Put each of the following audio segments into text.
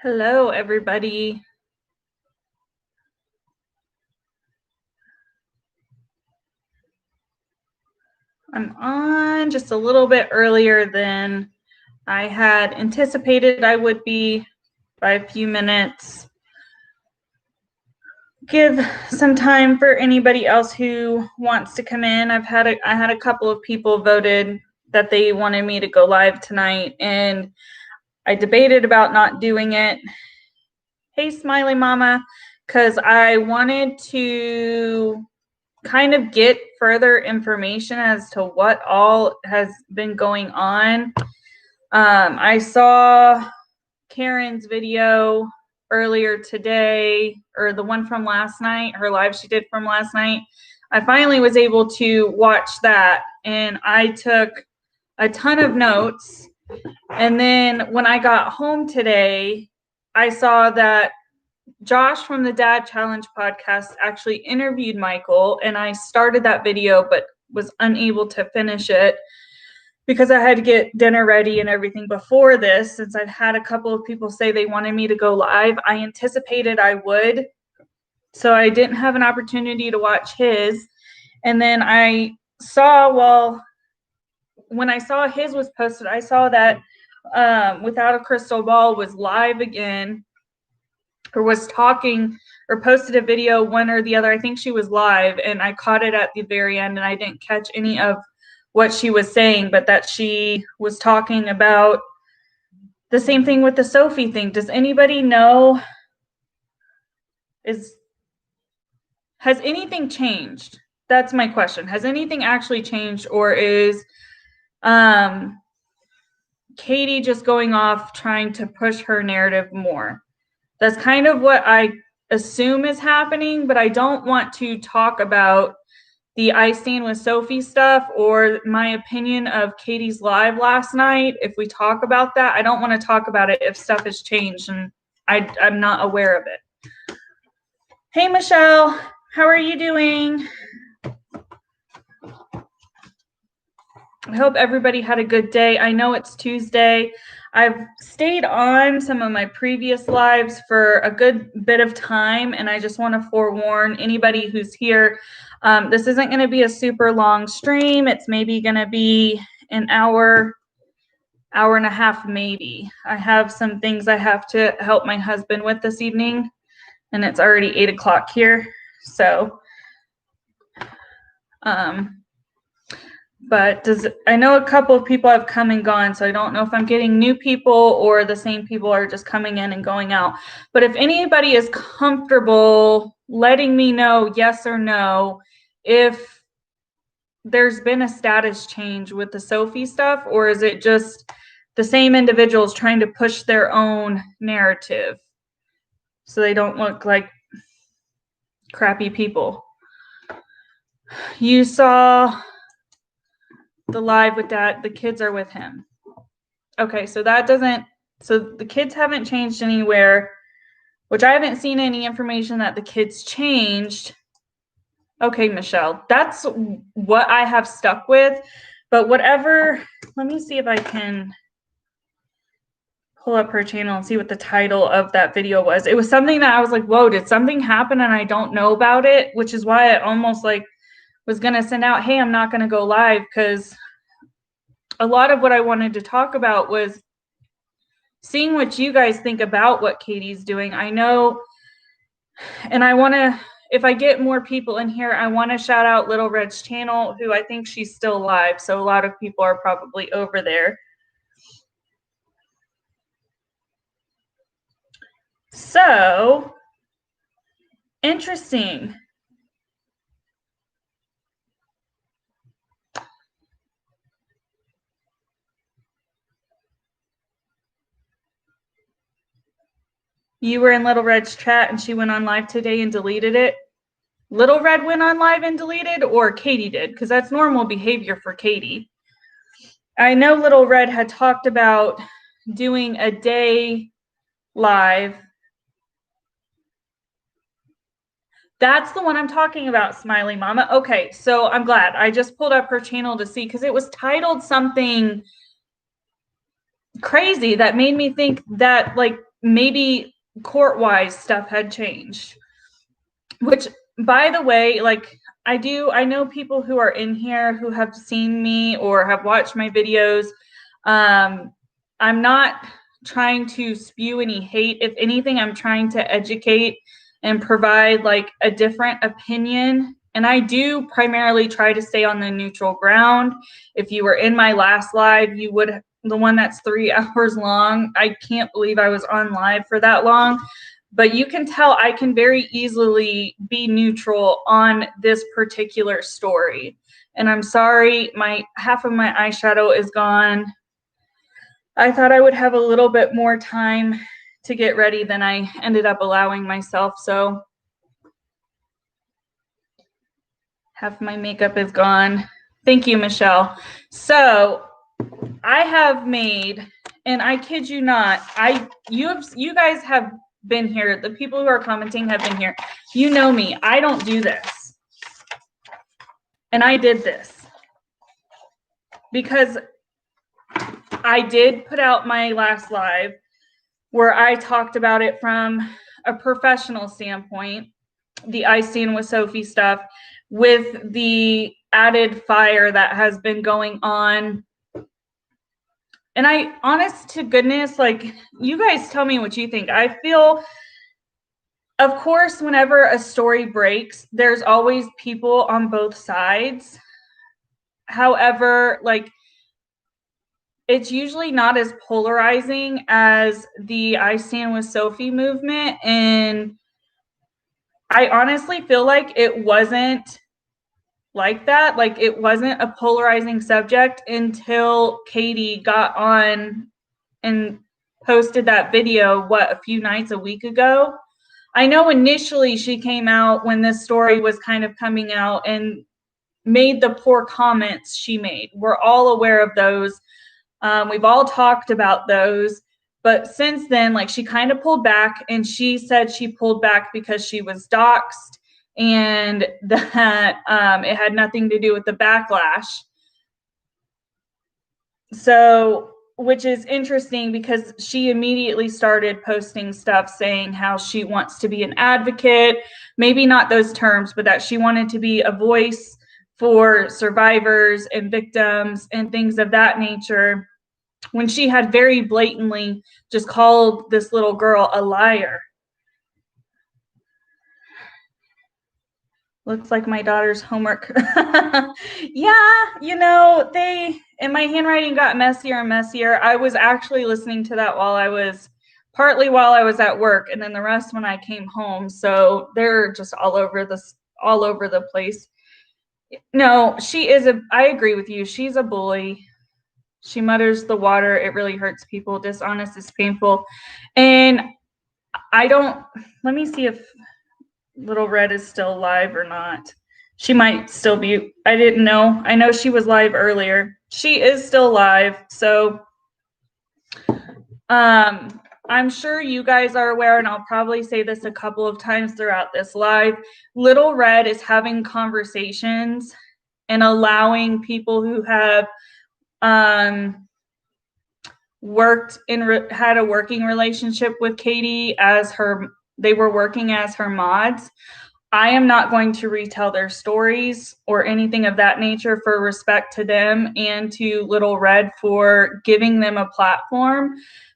Hello, everybody. I'm on just a little bit earlier than I had anticipated I would be by a few minutes. Give some time for anybody else who wants to come in. I had a couple of people voted that they wanted me to go live tonight, and I debated about not doing it. Hey, Smiley Mama, because I wanted to kind of get further information as to what all has been going on. I saw Karen's video earlier today, or the one from last night, her live she did from last night. I finally was able to watch that, and I took a ton of notes. And then when I got home today, I saw that Josh from the Dad Challenge podcast actually interviewed Michael, and I started that video but was unable to finish it because I had to get dinner ready and everything before this, since I've had a couple of people say they wanted me to go live. I anticipated I would, so I didn't have an opportunity to watch his. And then I saw, when I saw his was posted, I saw that Without a Crystal Ball was live again, or was talking or posted a video, one or the other. I think she was live, and I caught it at the very end, and I didn't catch any of what she was saying, but that she was talking about the same thing with the Sophie thing. Does anybody know, has anything changed? That's my question. Has anything actually changed, or is Katie just going off trying to push her narrative more? That's kind of what I assume is happening, but I don't want to talk about the I Stand with Sophie stuff or my opinion of Katie's live last night. If we talk about that, I don't want to talk about it if stuff has changed and I'm not aware of it. Hey, Michelle, how are you doing? I hope everybody had a good day. I know it's Tuesday. I've stayed on some of my previous lives for a good bit of time, and I just want to forewarn anybody who's here, this isn't going to be a super long stream. It's maybe going to be an hour and a half maybe. I have some things I have to help my husband with this evening, and it's already 8 o'clock here. So, but I know a couple of people have come and gone, so I don't know if I'm getting new people or the same people are just coming in and going out. But if anybody is comfortable letting me know, yes or no, if there's been a status change with the Sophie stuff, or is it just the same individuals trying to push their own narrative so they don't look like crappy people? You saw the live with that, the kids are with him. Okay, so the kids haven't changed anywhere, which I haven't seen any information that the kids changed. Okay, Michelle, that's what I have stuck with. But whatever, let me see if I can pull up her channel and see what the title of that video was. It was something that I was like, whoa, did something happen and I don't know about it? Which is why I almost was going to send out, hey, I'm not going to go live, because a lot of what I wanted to talk about was seeing what you guys think about what Katie's doing. I know, and I want to, if I get more people in here, I want to shout out Little Red's channel, who I think she's still live. So a lot of people are probably over there. So, interesting. You were in Little Red's chat and she went on live today and deleted it. Little Red went on live and deleted, or Katie did? Because that's normal behavior for Katie. I know Little Red had talked about doing a day live. That's the one I'm talking about, Smiley Mama. Okay, so I'm glad. I just pulled up her channel to see, because it was titled something crazy that made me think that, maybe court-wise stuff had changed, which, by the way, like, I know people who are in here who have seen me or have watched my videos. I'm not trying to spew any hate. If anything, I'm trying to educate and provide like a different opinion. And I do primarily try to stay on the neutral ground. If you were in my last live, you would, the one that's 3 hours long. I can't believe I was on live for that long. But you can tell I can very easily be neutral on this particular story. And I'm sorry, half of my eyeshadow is gone. I thought I would have a little bit more time to get ready than I ended up allowing myself. So half my makeup is gone. Thank you, Michelle. So I have made, and I kid you not, you guys have been here. The people who are commenting have been here. You know me. I don't do this. And I did this because I did put out my last live where I talked about it from a professional standpoint, the I Stand with Sophie stuff, with the added fire that has been going on. And I, honest to goodness, like, you guys tell me what you think. I feel, of course, whenever a story breaks, there's always people on both sides. However, like, it's usually not as polarizing as the I Stand with Sophie movement. And I honestly feel like it wasn't like that. Like, it wasn't a polarizing subject until Katie got on and posted that video, a few weeks ago. I know initially she came out when this story was kind of coming out and made the poor comments she made. We're all aware of those. We've all talked about those. But since then, like, she kind of pulled back, and she said she pulled back because she was doxxed and that it had nothing to do with the backlash. So, which is interesting because she immediately started posting stuff saying how she wants to be an advocate, maybe not those terms, but that she wanted to be a voice for survivors and victims and things of that nature, when she had very blatantly just called this little girl a liar. Looks like my daughter's homework. Yeah, you know, and my handwriting got messier and messier. I was actually listening to that partly while I was at work, and then the rest when I came home. So they're just all over the place. No, I agree with you. She's a bully. She mutters the water. It really hurts people. Dishonest is painful. And let me see if Little Red is still live or not. She might still be. I didn't know. I know she was live earlier. She is still live. So I'm sure you guys are aware, and I'll probably say this a couple of times throughout this live. Little Red is having conversations and allowing people who have had a working relationship with Katie they were working as her mods. I am not going to retell their stories or anything of that nature for respect to them and to Little Red for giving them a platform.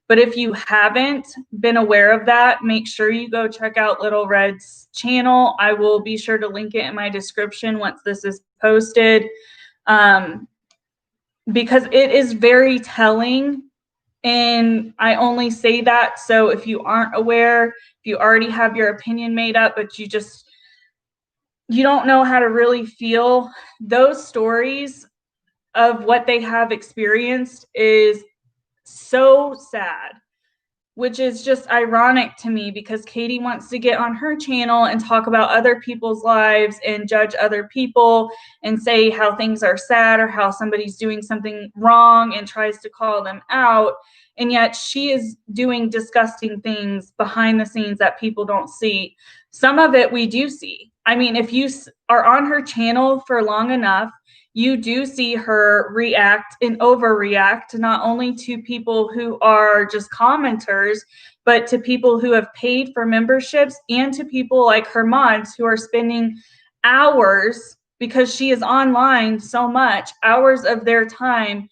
But if you haven't been aware of that, make sure you go check out Little Red's channel. I will be sure to link it in my description once this is posted, because it is very telling. And I only say that so if you aren't aware, if you already have your opinion made up, but you don't know how to really feel, those stories of what they have experienced is so sad, which is just ironic to me because Katie wants to get on her channel and talk about other people's lives and judge other people and say how things are sad or how somebody's doing something wrong and tries to call them out. And yet she is doing disgusting things behind the scenes that people don't see. Some of it we do see. I mean, if you are on her channel for long enough, you do see her react and overreact, not only to people who are just commenters, but to people who have paid for memberships and to people like her mods who are spending hours, because she is online so much, hours of their time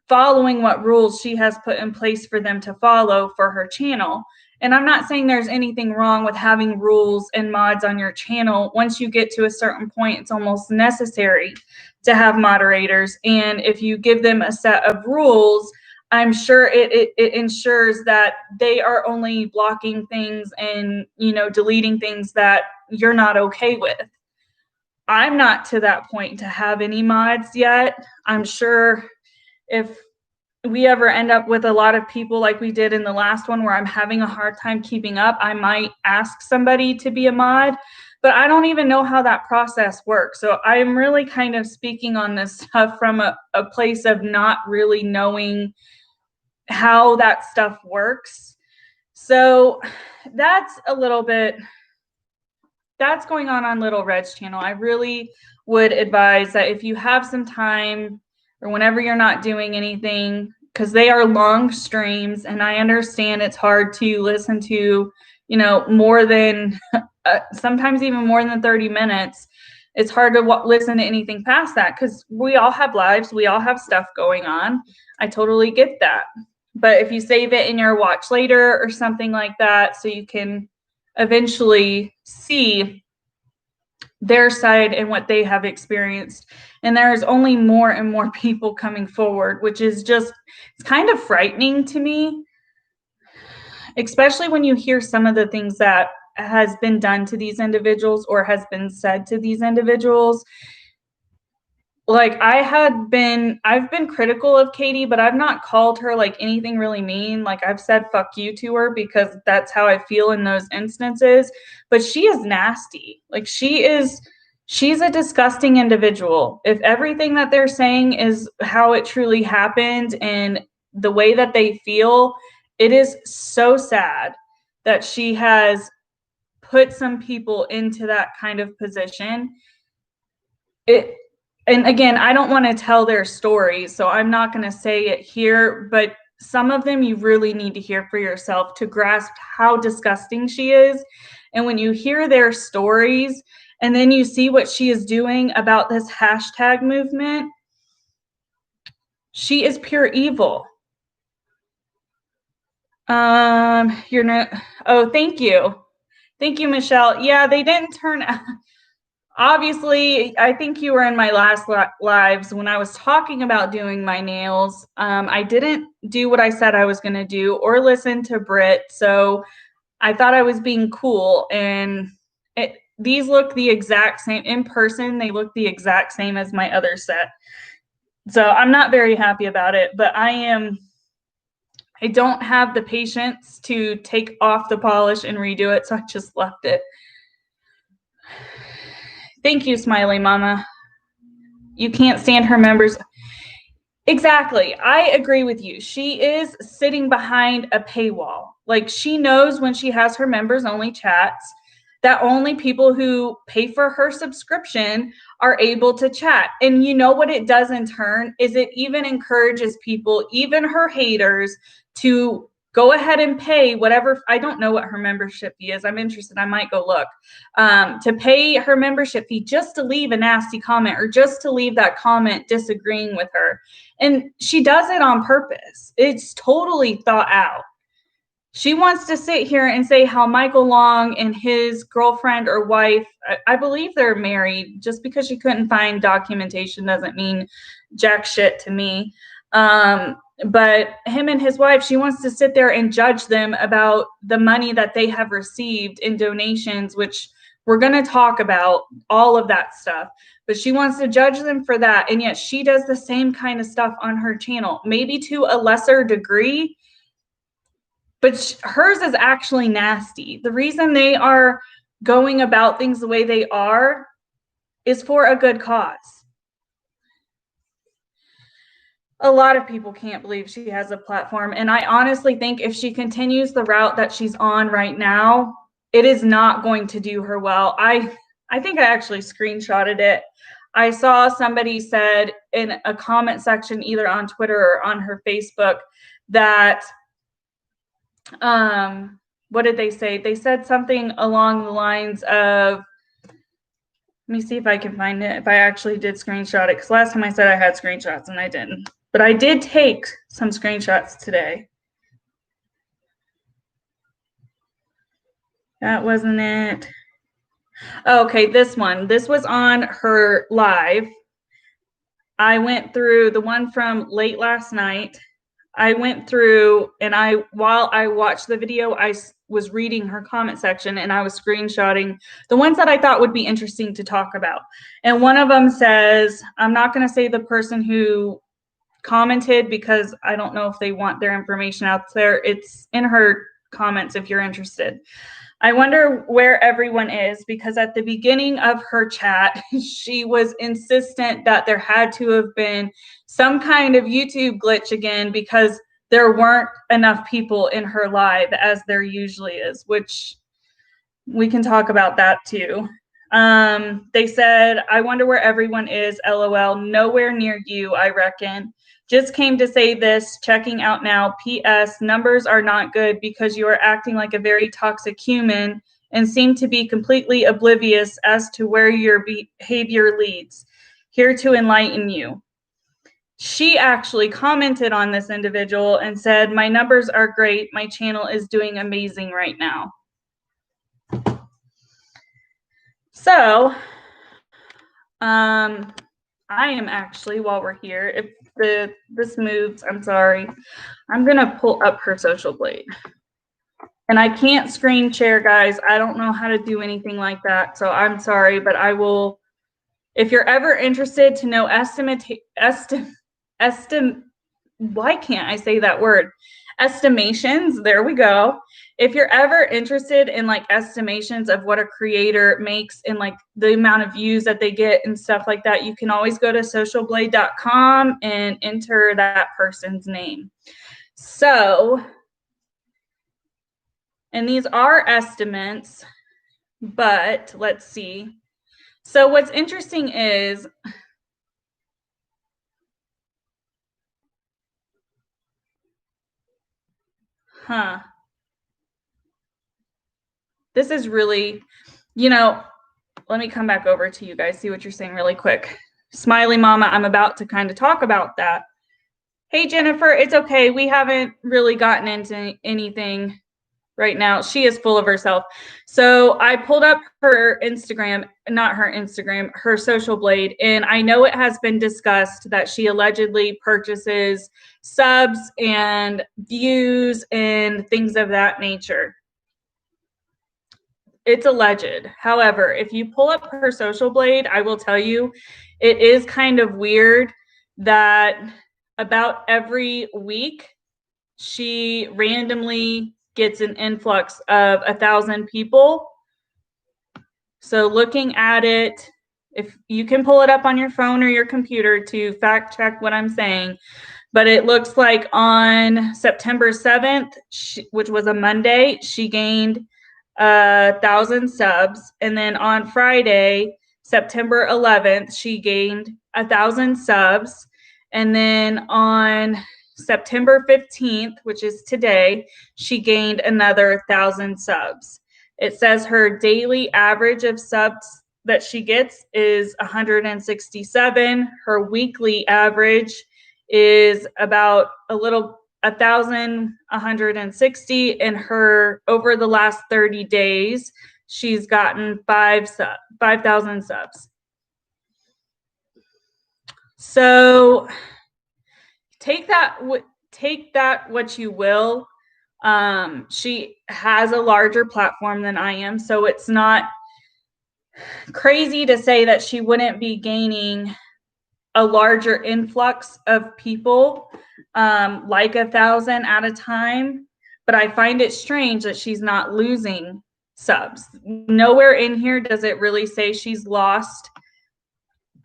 following what rules she has put in place for them to follow for her channel. And I'm not saying there's anything wrong with having rules and mods on your channel. Once you get to a certain point, it's almost necessary to have moderators. And if you give them a set of rules, I'm sure it ensures that they are only blocking things and, deleting things that you're not okay with. I'm not to that point to have any mods yet. I'm sure if we ever end up with a lot of people like we did in the last one where I'm having a hard time keeping up, I might ask somebody to be a mod, but I don't even know how that process works. So I'm really kind of speaking on this stuff from a place of not really knowing how that stuff works. So that's a little bit, that's going on Little Red's channel. I really would advise that if you have some time or whenever you're not doing anything, because they are long streams, and I understand it's hard to listen to, more than, sometimes even more than 30 minutes. It's hard to listen to anything past that because we all have lives, we all have stuff going on. I totally get that. But if you save it in your watch later or something like that, so you can eventually see their side and what they have experienced. And there's only more and more people coming forward, which is just, it's kind of frightening to me, especially when you hear some of the things that has been done to these individuals or has been said to these individuals. Like I've been critical of Katie, but I've not called her like anything really mean. Like I've said fuck you to her because that's how I feel in those instances. But she is nasty. Like she's a disgusting individual. If everything that they're saying is how it truly happened and the way that they feel, it is so sad that she has put some people into that kind of position. And again, I don't want to tell their stories, so I'm not going to say it here, but some of them you really need to hear for yourself to grasp how disgusting she is. And when you hear their stories and then you see what she is doing about this hashtag movement, she is pure evil. You're not, oh, thank you. Thank you, Michelle. Yeah, they didn't turn out. Obviously, I think you were in my last lives when I was talking about doing my nails. I didn't do what I said I was going to do or listen to Britt, so I thought I was being cool. And these look the exact same in person. They look the exact same as my other set. So I'm not very happy about it, but I don't have the patience to take off the polish and redo it, so I just left it. Thank you, Smiley Mama. You can't stand her members. Exactly. I agree with you. She is sitting behind a paywall. Like she knows when she has her members only chats that only people who pay for her subscription are able to chat. And you know what it does in turn is it even encourages people, even her haters, to go ahead and pay whatever. I don't know what her membership fee is. I'm interested. I might go look. To pay her membership fee just to leave a nasty comment or just to leave that comment disagreeing with her. And she does it on purpose. It's totally thought out. She wants to sit here and say how Michael Long and his girlfriend or wife, I believe they're married. Just because she couldn't find documentation doesn't mean jack shit to me. But him and his wife, she wants to sit there and judge them about the money that they have received in donations, which we're going to talk about all of that stuff. But she wants to judge them for that. And yet she does the same kind of stuff on her channel, maybe to a lesser degree. But hers is actually nasty. The reason they are going about things the way they are is for a good cause. A lot of people can't believe she has a platform. And I honestly think if she continues the route that she's on right now, it is not going to do her well. I think I actually screenshotted it. I saw somebody said in a comment section, either on Twitter or on her Facebook, that what did they say? They said something along the lines of, let me see if I can find it, if I actually did screenshot it, because last time I said I had screenshots and I didn't. But I did take some screenshots today. That wasn't it. Oh, okay, this one. This was on her live. I went through the one from late last night. I went through and while I watched the video, I was reading her comment section and I was screenshotting the ones that I thought would be interesting to talk about. And one of them says, I'm not going to say the person who commented because I don't know if they want their information out there. It's in her comments if you're interested. I wonder where everyone is, because at the beginning of her chat, she was insistent that there had to have been some kind of YouTube glitch again because there weren't enough people in her live as there usually is, which we can talk about that too. They said, I wonder where everyone is, LOL, nowhere near you, I reckon. Just came to say this, checking out now. PS, numbers are not good because you are acting like a very toxic human and seem to be completely oblivious as to where your behavior leads. Here to enlighten you. She actually commented on this individual and said, my numbers are great. My channel is doing amazing right now. So, I am actually, while we're here, if this moves, I'm sorry, I'm gonna pull up her social blade. And I can't screen share, guys. I don't know how to do anything like that, so I'm sorry, but I will, if you're ever interested to know why can't I say that word? Estimations, there we go. If you're ever interested in like estimations of what a creator makes and like the amount of views that they get and stuff like that, you can always go to socialblade.com and enter that person's name. So, and these are estimates, but let's see. So what's interesting is, this is really, let me come back over to you guys, see what you're saying really quick. Smiley Mama, I'm about to kind of talk about that. Hey, Jennifer, it's okay. We haven't really gotten into anything right now. She is full of herself. So I pulled up her Instagram, not her Instagram, her social blade. And I know it has been discussed that she allegedly purchases subs and views and things of that nature. It's alleged. However, if you pull up her social blade, I will tell you, it is kind of weird that about every week, she randomly gets an influx of 1,000 people. So looking at it, if you can pull it up on your phone or your computer to fact check what I'm saying, but it looks like on September 7th, which was a Monday, she gained 1,000 subs. And then on Friday, September 11th, she gained 1,000 subs. And then on September 15th, which is today, she gained another 1,000 subs. It says her daily average of subs that she gets is 167. Her weekly average is about 1,160, and her over the last 30 days, she's gotten 5,000 subs. So take that what you will. She has a larger platform than I am, so it's not crazy to say that she wouldn't be gaining a larger influx of people, like 1,000 at a time. But I find it strange that she's not losing subs. Nowhere in here does it really say she's lost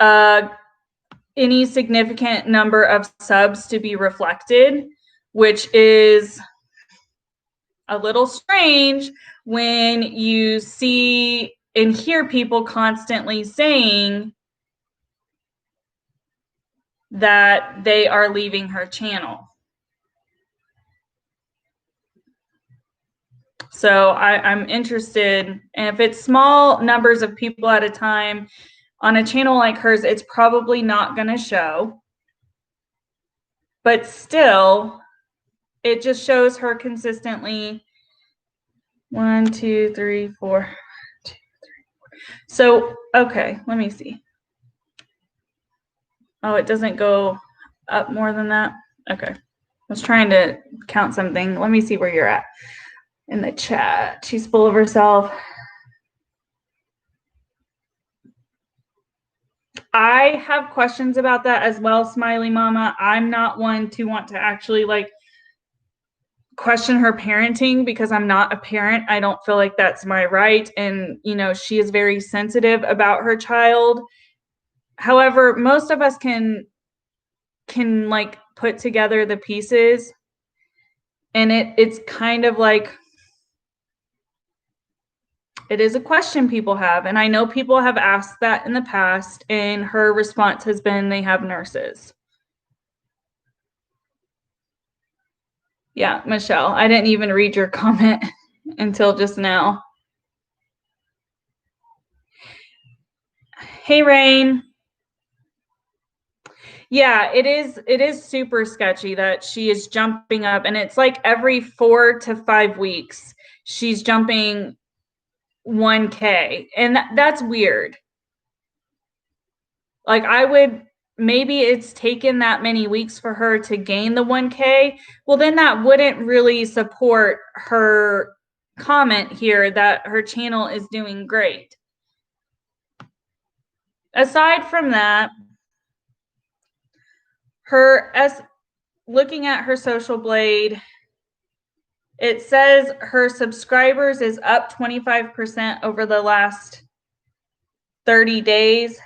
any significant number of subs to be reflected, which is a little strange when you see and hear people constantly saying that they are leaving her channel. So I'm interested, and if it's small numbers of people at a time on a channel like hers, it's probably not going to show. But still, it just shows her consistently. 1, 2, 3, 4. So, okay, let me see. Oh, it doesn't go up more than that? Okay. I was trying to count something. Let me see where you're at in the chat. She's full of herself. I have questions about that as well, Smiley Mama. I'm not one to want to actually like question her parenting because I'm not a parent. I don't feel like that's my right. And, you know, she is very sensitive about her child. However, most of us can like put together the pieces, and it's kind of like, it is a question people have. And I know people have asked that in the past, and her response has been they have nurses. Yeah, Michelle, I didn't even read your comment until just now. Hey, Rain. Yeah, it is super sketchy that she is jumping up, and it's like every 4 to 5 weeks she's jumping 1K, and that's weird. Like, I would, maybe it's taken that many weeks for her to gain the 1K. Well, then that wouldn't really support her comment here that her channel is doing great. Aside from that, looking at her Social Blade, it says her subscribers is up 25% over the last 30 days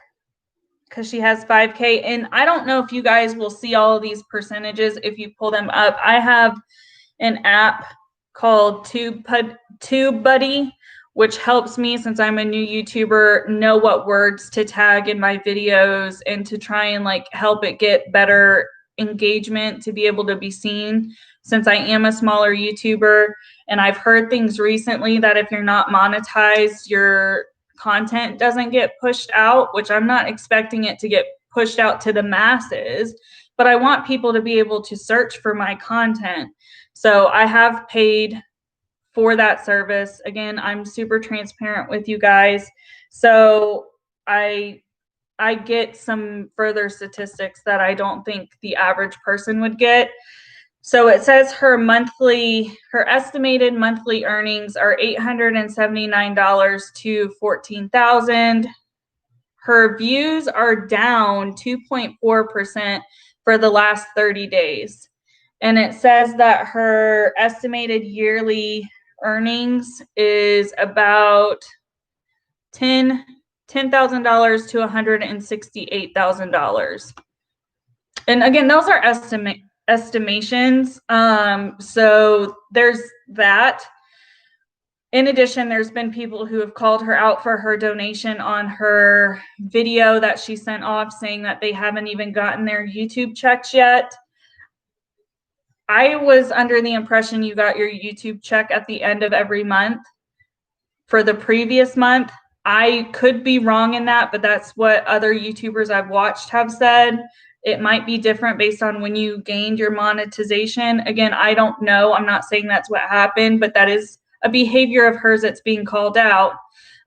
because she has 5K. And I don't know if you guys will see all of these percentages if you pull them up. I have an app called TubeBuddy, which helps me, since I'm a new YouTuber, know what words to tag in my videos and to try and like help it get better engagement to be able to be seen, since I am a smaller YouTuber. And I've heard things recently that if you're not monetized, your content doesn't get pushed out, which I'm not expecting it to get pushed out to the masses, but I want people to be able to search for my content. So I have paid for that service. Again, I'm super transparent with you guys. So I get some further statistics that I don't think the average person would get. So it says her estimated monthly earnings are $879 to $14,000. Her views are down 2.4% for the last 30 days. And it says that her estimated yearly earnings is about $10,000 to $168,000. And again, those are estimations. So there's that. In addition, there's been people who have called her out for her donation on her video that she sent off, saying that they haven't even gotten their YouTube checks yet. I was under the impression you got your YouTube check at the end of every month for the previous month. I could be wrong in that, but that's what other YouTubers I've watched have said. It might be different based on when you gained your monetization. Again, I don't know. I'm not saying that's what happened, but that is a behavior of hers that's being called out.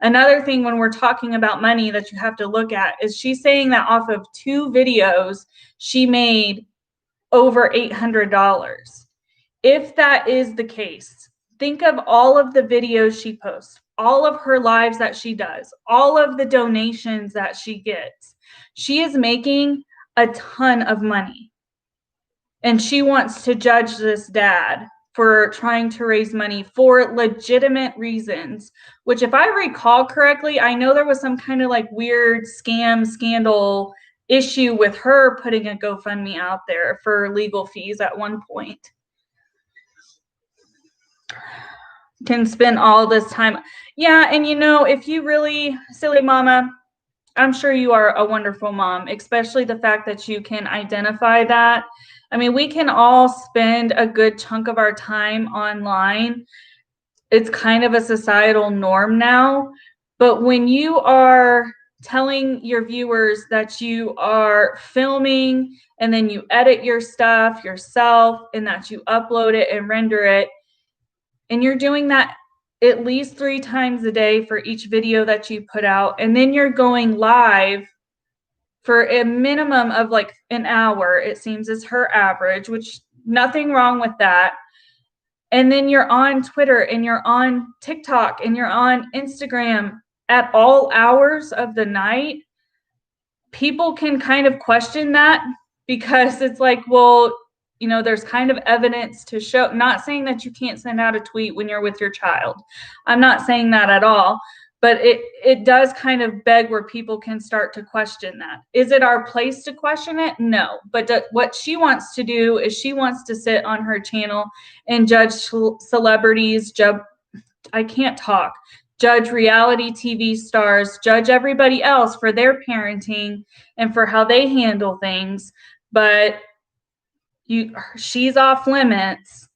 Another thing when we're talking about money that you have to look at is she's saying that off of 2 videos, she made over $800. If that is the case, think of all of the videos she posts, all of her lives that she does, all of the donations that she gets. She is making a ton of money. And she wants to judge this dad for trying to raise money for legitimate reasons, which, if I recall correctly, I know there was some kind of like weird scandal issue with her putting a GoFundMe out there for legal fees at one point. Can spend all this time. Yeah, and you know, if you really, silly mama, I'm sure you are a wonderful mom, especially the fact that you can identify that. I mean, we can all spend a good chunk of our time online it's kind of a societal norm now. But when you are telling your viewers that you are filming and then you edit your stuff yourself and that you upload it and render it, and you're doing that at least 3 times a day for each video that you put out, and then you're going live for a minimum of like an hour, it seems is her average, which nothing wrong with that. And then you're on Twitter and you're on TikTok and you're on Instagram at all hours of the night. People can kind of question that because it's like, well, you know, there's kind of evidence to show, not saying that you can't send out a tweet when you're with your child. I'm not saying that at all, but it does kind of beg where people can start to question that. Is it our place to question it? No. But what she wants to do is she wants to sit on her channel and judge celebrities, I can't talk, judge reality TV stars, judge everybody else for their parenting and for how they handle things. But she's off limits.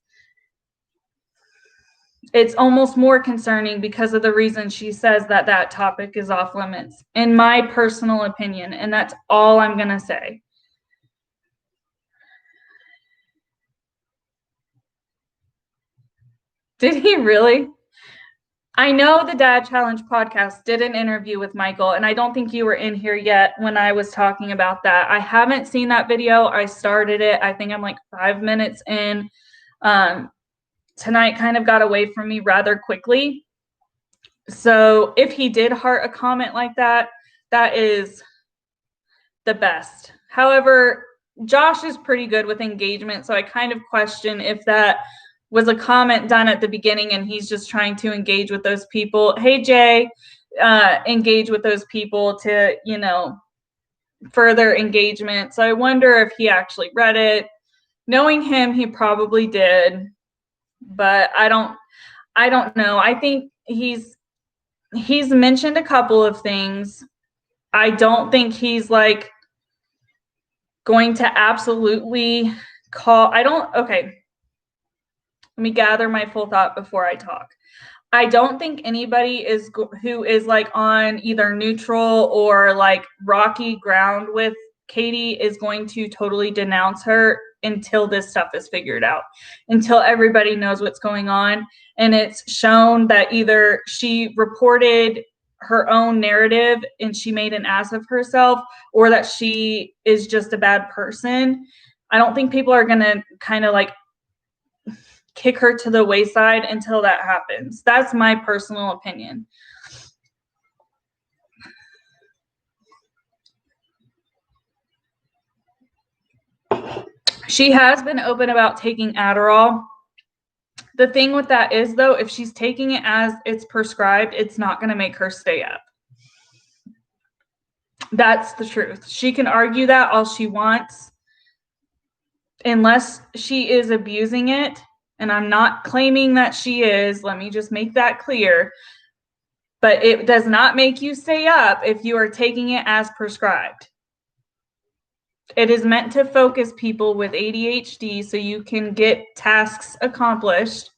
It's almost more concerning because of the reason she says that that topic is off limits, in my personal opinion. And that's all I'm going to say. Did he really? I know the Dad Challenge podcast did an interview with Michael, and I don't think you were in here yet when I was talking about that. I haven't seen that video. I started it. I think I'm like 5 minutes in. Tonight kind of got away from me rather quickly. So if he did heart a comment like that, that is the best. However, Josh is pretty good with engagement, so I kind of question if that was a comment done at the beginning and he's just trying to engage with those people. Hey, Jay, engage with those people to, you know, further engagement. So I wonder if he actually read it. Knowing him, he probably did, but I don't know. I think he's mentioned a couple of things. I don't think he's like going to absolutely call. Okay. Let me gather my full thought before I talk. I don't think anybody who is like on either neutral or like rocky ground with Katie is going to totally denounce her until this stuff is figured out, until everybody knows what's going on. And it's shown that either she reported her own narrative and she made an ass of herself, or that she is just a bad person. I don't think people are going to kind of like kick her to the wayside until that happens. That's my personal opinion. She has been open about taking Adderall. The thing with that is, though, if she's taking it as it's prescribed, it's not going to make her stay up. That's the truth. She can argue that all she wants. Unless she is abusing it, and I'm not claiming that she is, let me just make that clear, but it does not make you stay up if you are taking it as prescribed. It is meant to focus people with ADHD so you can get tasks accomplished.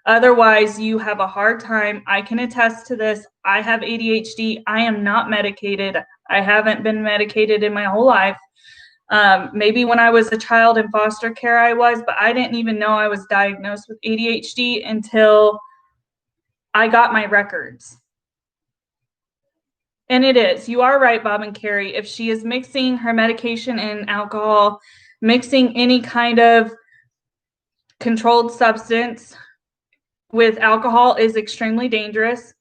Otherwise, you have a hard time. I can attest to this. I have ADHD. I am not medicated. I haven't been medicated in my whole life. Maybe when I was a child in foster care, I was, but I didn't even know I was diagnosed with ADHD until I got my records. And it is. You are right, Bob and Carrie. If she is mixing her medication and alcohol, mixing any kind of controlled substance with alcohol is extremely dangerous.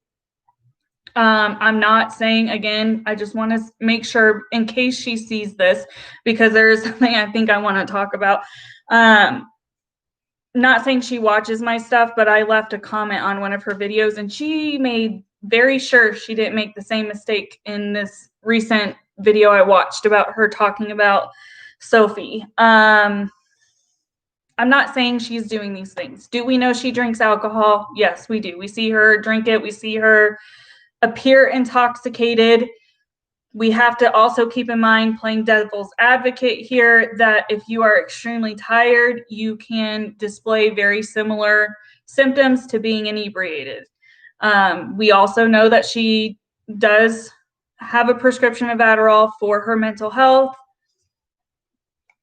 I'm not saying, again, I just want to make sure in case she sees this, because there's something I think I want to talk about. Not saying she watches my stuff, but I left a comment on one of her videos and she made very sure she didn't make the same mistake in this recent video I watched about her talking about Sophie. I'm not saying she's doing these things. Do we know she drinks alcohol? Yes, we do. We see her drink it. We see her appear intoxicated. We have to also keep in mind, playing devil's advocate here, that if you are extremely tired, you can display very similar symptoms to being inebriated. We also know that she does have a prescription of Adderall for her mental health.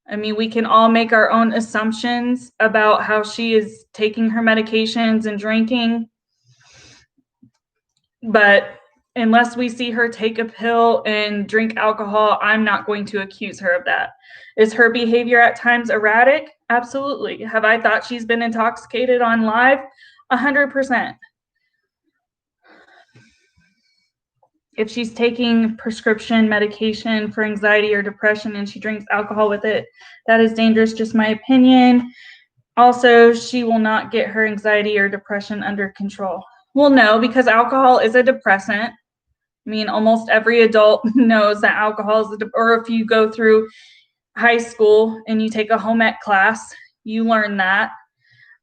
I mean, we can all make our own assumptions about how she is taking her medications and drinking. But unless we see her take a pill and drink alcohol, I'm not going to accuse her of that. Is her behavior at times erratic? Absolutely. Have I thought she's been intoxicated on live? 100%. If she's taking prescription medication for anxiety or depression and she drinks alcohol with it, that is dangerous, just my opinion. Also, she will not get her anxiety or depression under control. Well, no, because alcohol is a depressant. I mean, almost every adult knows that alcohol is, or if you go through high school and you take a home ec class, you learn that.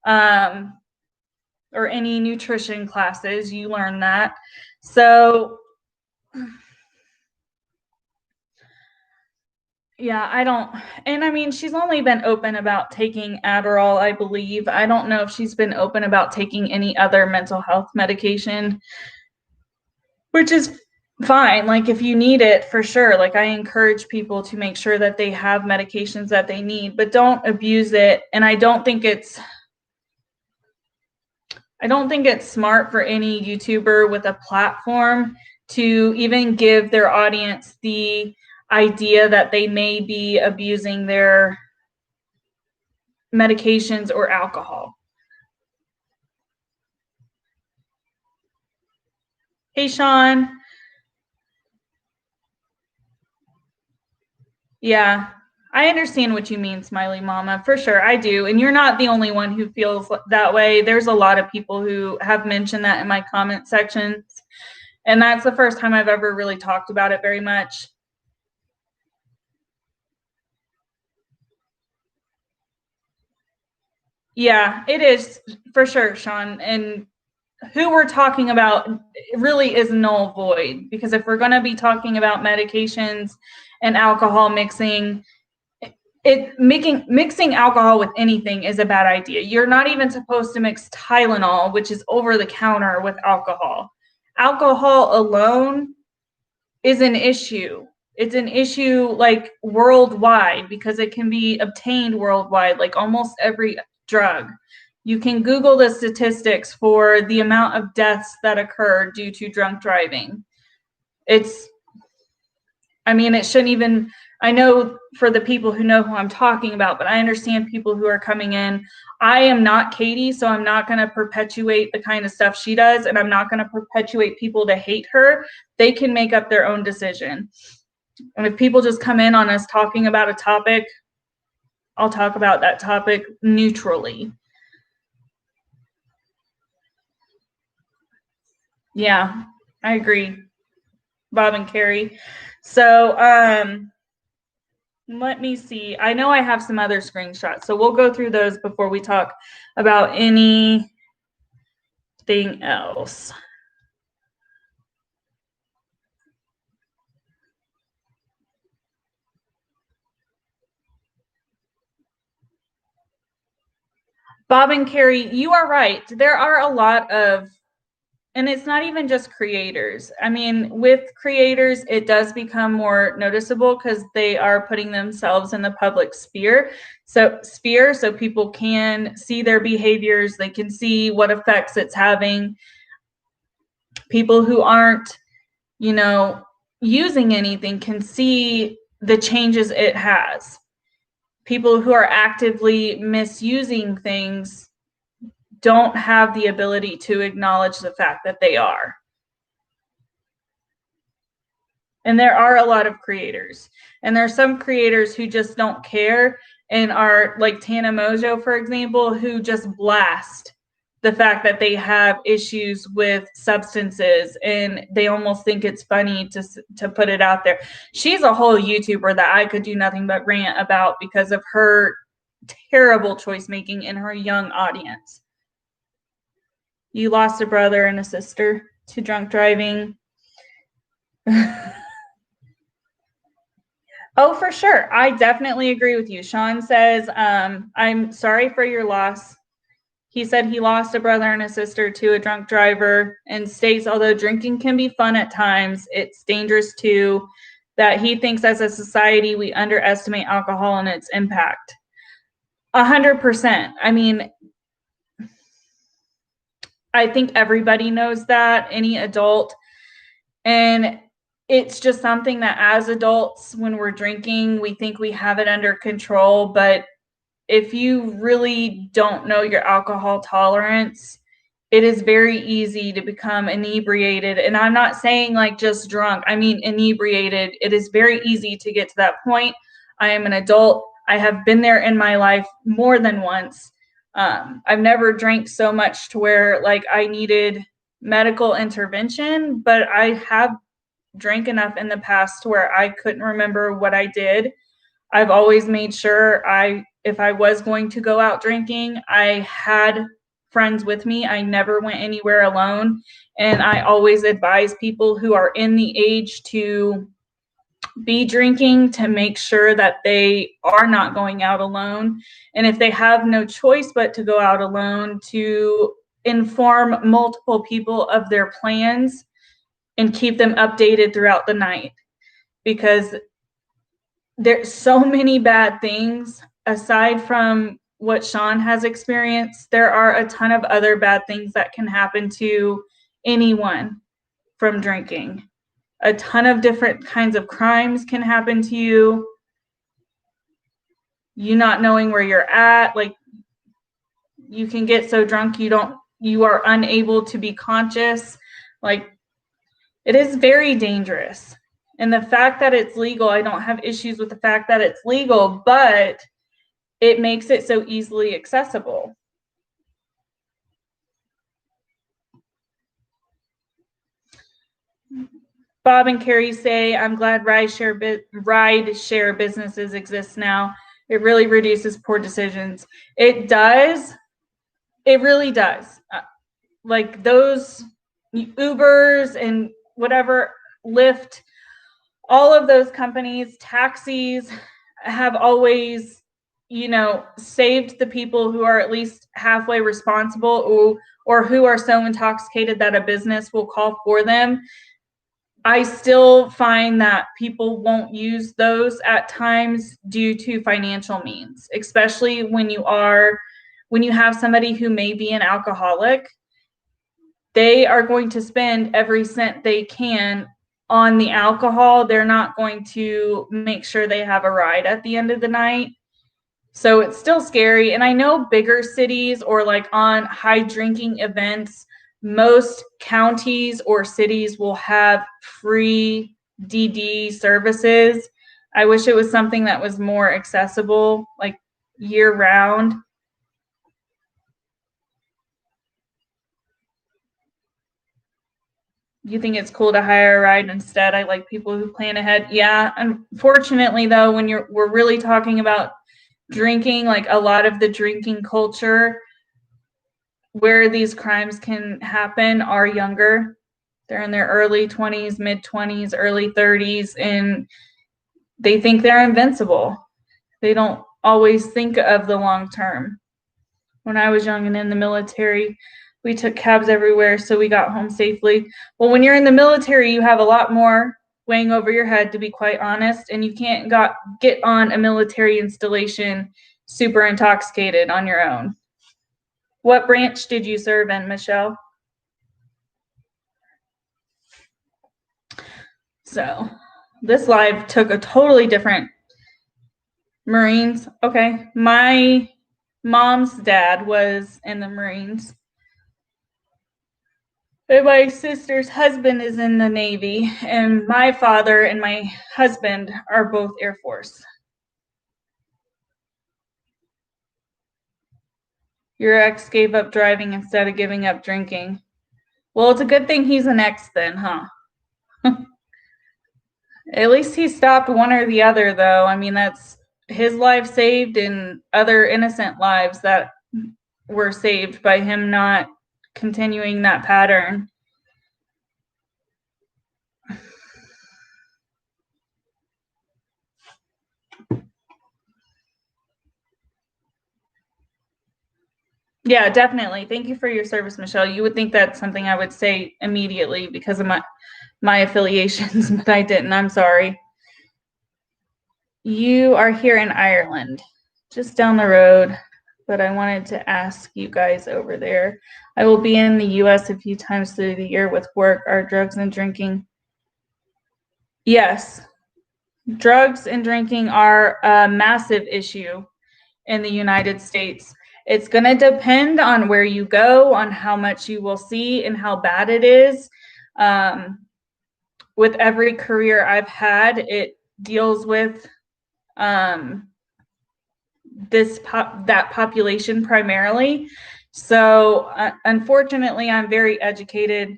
Or any nutrition classes, you learn that. So, yeah, I don't, and I mean, she's only been open about taking Adderall, I believe. I don't know if she's been open about taking any other mental health medication, which is fine. Like, if you need it, for sure. Like, I encourage people to make sure that they have medications that they need, but don't abuse it. And I don't think it's smart for any YouTuber with a platform to even give their audience the idea that they may be abusing their medications or alcohol. Hey, Sean. Yeah, I understand what you mean, Smiley Mama, for sure. I do. And you're not the only one who feels that way. There's a lot of people who have mentioned that in my comment sections. And that's the first time I've ever really talked about it very much. Yeah, it is for sure, Sean. And who we're talking about really is null void, because if we're going to be talking about medications and alcohol mixing, mixing alcohol with anything is a bad idea. You're not even supposed to mix Tylenol, which is over the counter, with alcohol. Alcohol alone is an issue. It's an issue like worldwide, because it can be obtained worldwide, like almost every drug. You can Google the statistics for the amount of deaths that occur due to drunk driving. It shouldn't even, I know for the people who know who I'm talking about, but I understand people who are coming in. I am not Katie, so I'm not going to perpetuate the kind of stuff she does, and I'm not going to perpetuate people to hate her. They can make up their own decision. And if people just come in on us talking about a topic, I'll talk about that topic neutrally. Yeah, I agree, Bob and Carrie. So, let me see. I know I have some other screenshots, so we'll go through those before we talk about anything else. Bob and Carrie, you are right. There are a lot of, and it's not even just creators. I mean, with creators, it does become more noticeable because they are putting themselves in the public sphere. So people can see their behaviors, they can see what effects it's having. People who aren't, using anything can see the changes it has. People who are actively misusing things don't have the ability to acknowledge the fact that they are. And there are a lot of creators. And there are some creators who just don't care and are like Tana Mojo, for example, who just blast the fact that they have issues with substances, and they almost think it's funny to put it out there. She's a whole YouTuber that I could do nothing but rant about because of her terrible choice making in her young audience. You lost a brother and a sister to drunk driving. Oh, for sure. I definitely agree with you. Sean says, I'm sorry for your loss. He said he lost a brother and a sister to a drunk driver, and states, although drinking can be fun at times, it's dangerous too, that he thinks as a society we underestimate alcohol and its impact. 100%. I mean, I think everybody knows that, any adult. And it's just something that as adults, when we're drinking, we think we have it under control. But if you really don't know your alcohol tolerance, it is very easy to become inebriated. And I'm not saying like just drunk, I mean inebriated. It is very easy to get to that point. I am an adult. I have been there in my life more than once. I've never drank so much to where like I needed medical intervention, but I have drank enough in the past to where I couldn't remember what I did. I've always made sure if I was going to go out drinking, I had friends with me. I never went anywhere alone. And I always advise people who are in the age to be drinking to make sure that they are not going out alone. And if they have no choice but to go out alone, to inform multiple people of their plans and keep them updated throughout the night, because there's so many bad things aside from what Sean has experienced. There are a ton of other bad things that can happen to anyone from drinking. A ton of different kinds of crimes can happen to you. You not knowing where you're at, like you can get so drunk you are unable to be conscious. Like it is very dangerous. And the fact that it's legal, I don't have issues with the fact that it's legal, but it makes it so easily accessible. Bob and Carrie say, I'm glad ride share businesses exist now. It really reduces poor decisions. It does. It really does. Like those Ubers and whatever, Lyft, all of those companies, taxis have always, saved the people who are at least halfway responsible or who are so intoxicated that a business will call for them. I still find that people won't use those at times due to financial means, especially when you have somebody who may be an alcoholic. They are going to spend every cent they can on the alcohol. They're not going to make sure they have a ride at the end of the night. So it's still scary. And I know bigger cities or like on high drinking events, most counties or cities will have free DD services. I wish it was something that was more accessible, like year round. You think it's cool to hire a ride instead? I like people who plan ahead. Yeah. Unfortunately, though, when we're really talking about drinking, like a lot of the drinking culture where these crimes can happen are younger. They're in their early 20s, mid 20s, early 30s, and they think they're invincible. They don't always think of the long term. When I was young and in the military, we took cabs everywhere, so we got home safely. Well, when you're in the military, you have a lot more weighing over your head, to be quite honest, and you can't get on a military installation super intoxicated on your own. What branch did you serve in, Michelle? So this live took a totally different Marines. Okay. My mom's dad was in the Marines. And my sister's husband is in the Navy, and my father and my husband are both Air Force. Your ex gave up driving instead of giving up drinking. Well, it's a good thing he's an ex then, huh? At least he stopped one or the other, though. I mean, that's his life saved and other innocent lives that were saved by him not continuing that pattern. Yeah, definitely. Thank you for your service, Michelle. You would think that's something I would say immediately because of my affiliations, but I didn't. I'm sorry. You are here in Ireland, just down the road, but I wanted to ask you guys over there. I will be in the US a few times through the year with work. Are drugs and drinking? Yes, drugs and drinking are a massive issue in the United States. It's going to depend on where you go, on how much you will see, and how bad it is. With every career I've had, it deals with that population primarily. So unfortunately, I'm very educated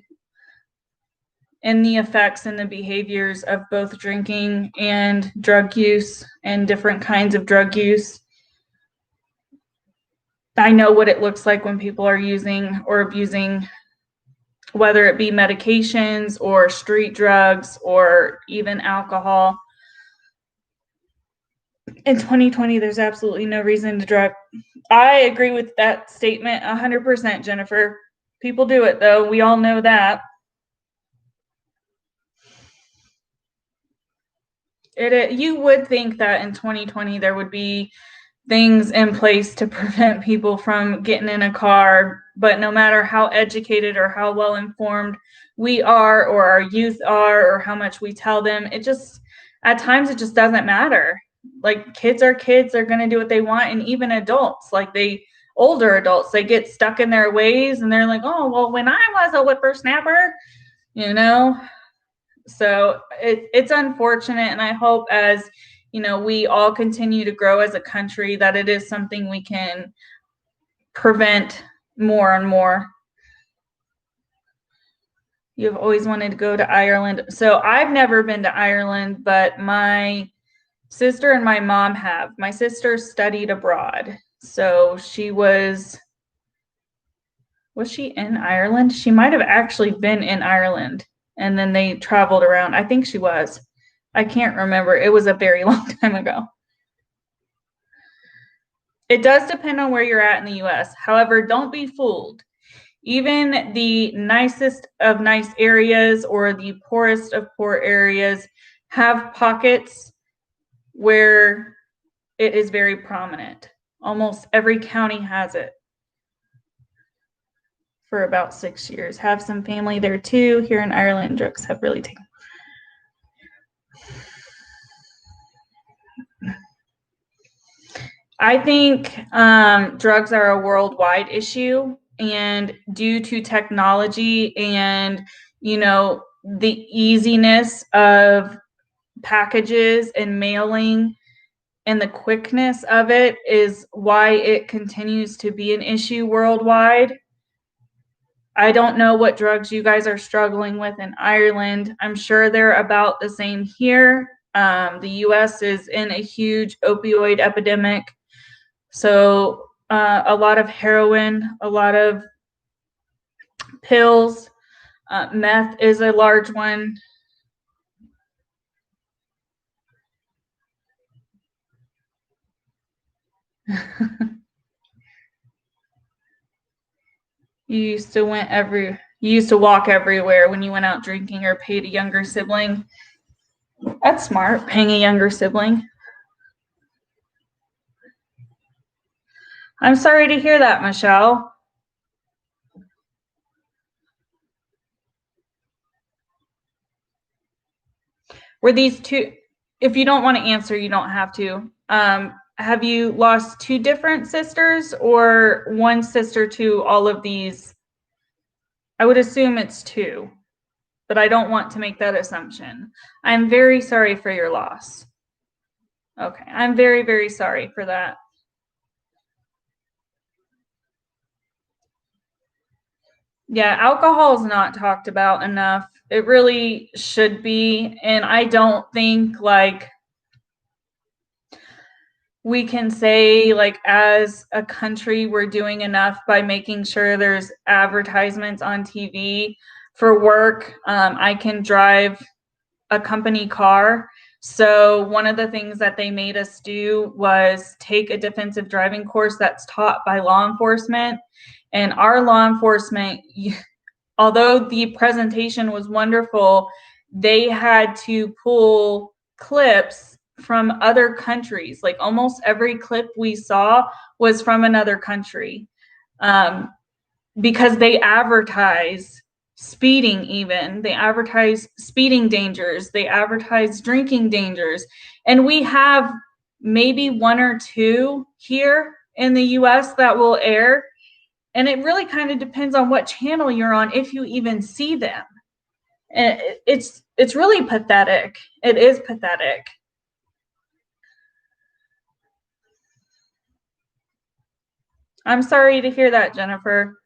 in the effects and the behaviors of both drinking and drug use and different kinds of drug use. I know what it looks like when people are using or abusing, whether it be medications or street drugs or even alcohol. In 2020, there's absolutely no reason to drug. I agree with that statement 100%, Jennifer. People do it, though. We all know that. You would think that in 2020 there would be things in place to prevent people from getting in a car, but no matter how educated or how well informed we are or our youth are or how much we tell them, at times it just doesn't matter. Like kids are kids, they're going to do what they want, and even adults, older adults, they get stuck in their ways and they're like, oh, well, when I was a whippersnapper, you know. So it's unfortunate, and I hope as we all continue to grow as a country that it is something we can prevent more and more. You've always wanted to go to Ireland. So I've never been to Ireland, but my sister and my mom have. My sister studied abroad. So was she in Ireland? She might have actually been in Ireland and then they traveled around. I think she was. I can't remember. It was a very long time ago. It does depend on where you're at in the US. However, don't be fooled. Even the nicest of nice areas or the poorest of poor areas have pockets where it is very prominent. Almost every county has it for about 6 years. Have some family there too. Here in Ireland, drugs have really taken. I think drugs are a worldwide issue, and due to technology and the easiness of packages and mailing and the quickness of it is why it continues to be an issue worldwide. I don't know what drugs you guys are struggling with in Ireland. I'm sure they're about the same here. The US is in a huge opioid epidemic. So a lot of heroin, a lot of pills, meth is a large one. You used to walk everywhere when you went out drinking or paid a younger sibling. That's smart, paying a younger sibling. I'm sorry to hear that, Michelle. Were these two, if you don't want to answer, you don't have to. Have you lost two different sisters or one sister to all of these? I would assume it's two, but I don't want to make that assumption. I'm very sorry for your loss. Okay, I'm very, very sorry for that. Yeah, alcohol is not talked about enough. It really should be. And I don't think we can say as a country we're doing enough by making sure there's advertisements on TV for work. I can drive a company car, So one of the things that they made us do was take a defensive driving course that's taught by law enforcement. And our law enforcement, although the presentation was wonderful, they had to pull clips from other countries. Like almost every clip we saw was from another country, because they advertise speeding. Even they advertise speeding dangers, they advertise drinking dangers, and we have maybe one or two here in the US that will air. And it really kind of depends on what channel you're on, if you even see them. And it's really pathetic. It is pathetic. I'm sorry to hear that, Jennifer.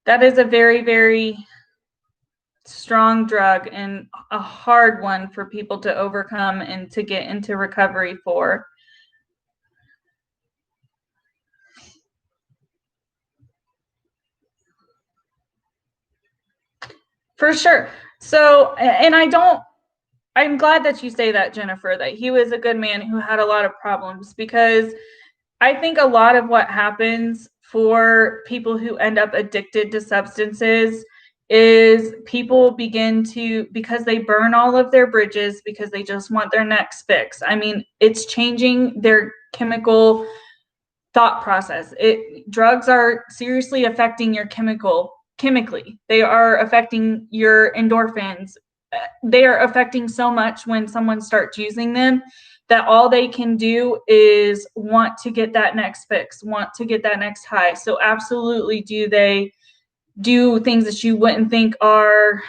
That is a very, very strong drug and a hard one for people to overcome and to get into recovery for. For sure. So, and I'm glad that you say that, Jennifer, that he was a good man who had a lot of problems, because I think a lot of what happens for people who end up addicted to substances is people begin to, because they burn all of their bridges, because they just want their next fix. I mean, it's changing their chemical thought process. Drugs are seriously affecting your chemically. They are affecting your endorphins. They are affecting so much when someone starts using them, that all they can do is want to get that next fix, want to get that next high. So absolutely they do things that you wouldn't think are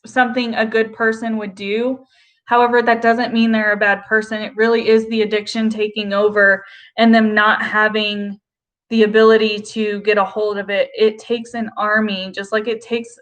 something a good person would do. However, that doesn't mean they're a bad person. It really is the addiction taking over and them not having the ability to get a hold of it. It takes an army, just like it takes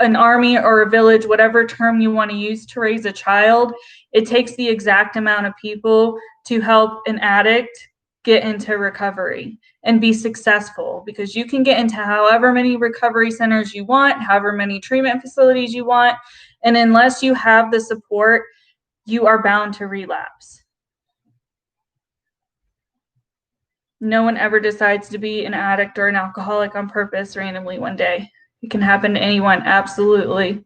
an army or a village, whatever term you want to use, to raise a child. It takes the exact amount of people to help an addict get into recovery and be successful, because you can get into however many recovery centers you want, however many treatment facilities you want, and unless you have the support, you are bound to relapse. No one ever decides to be an addict or an alcoholic on purpose randomly one day. It can happen to anyone, absolutely.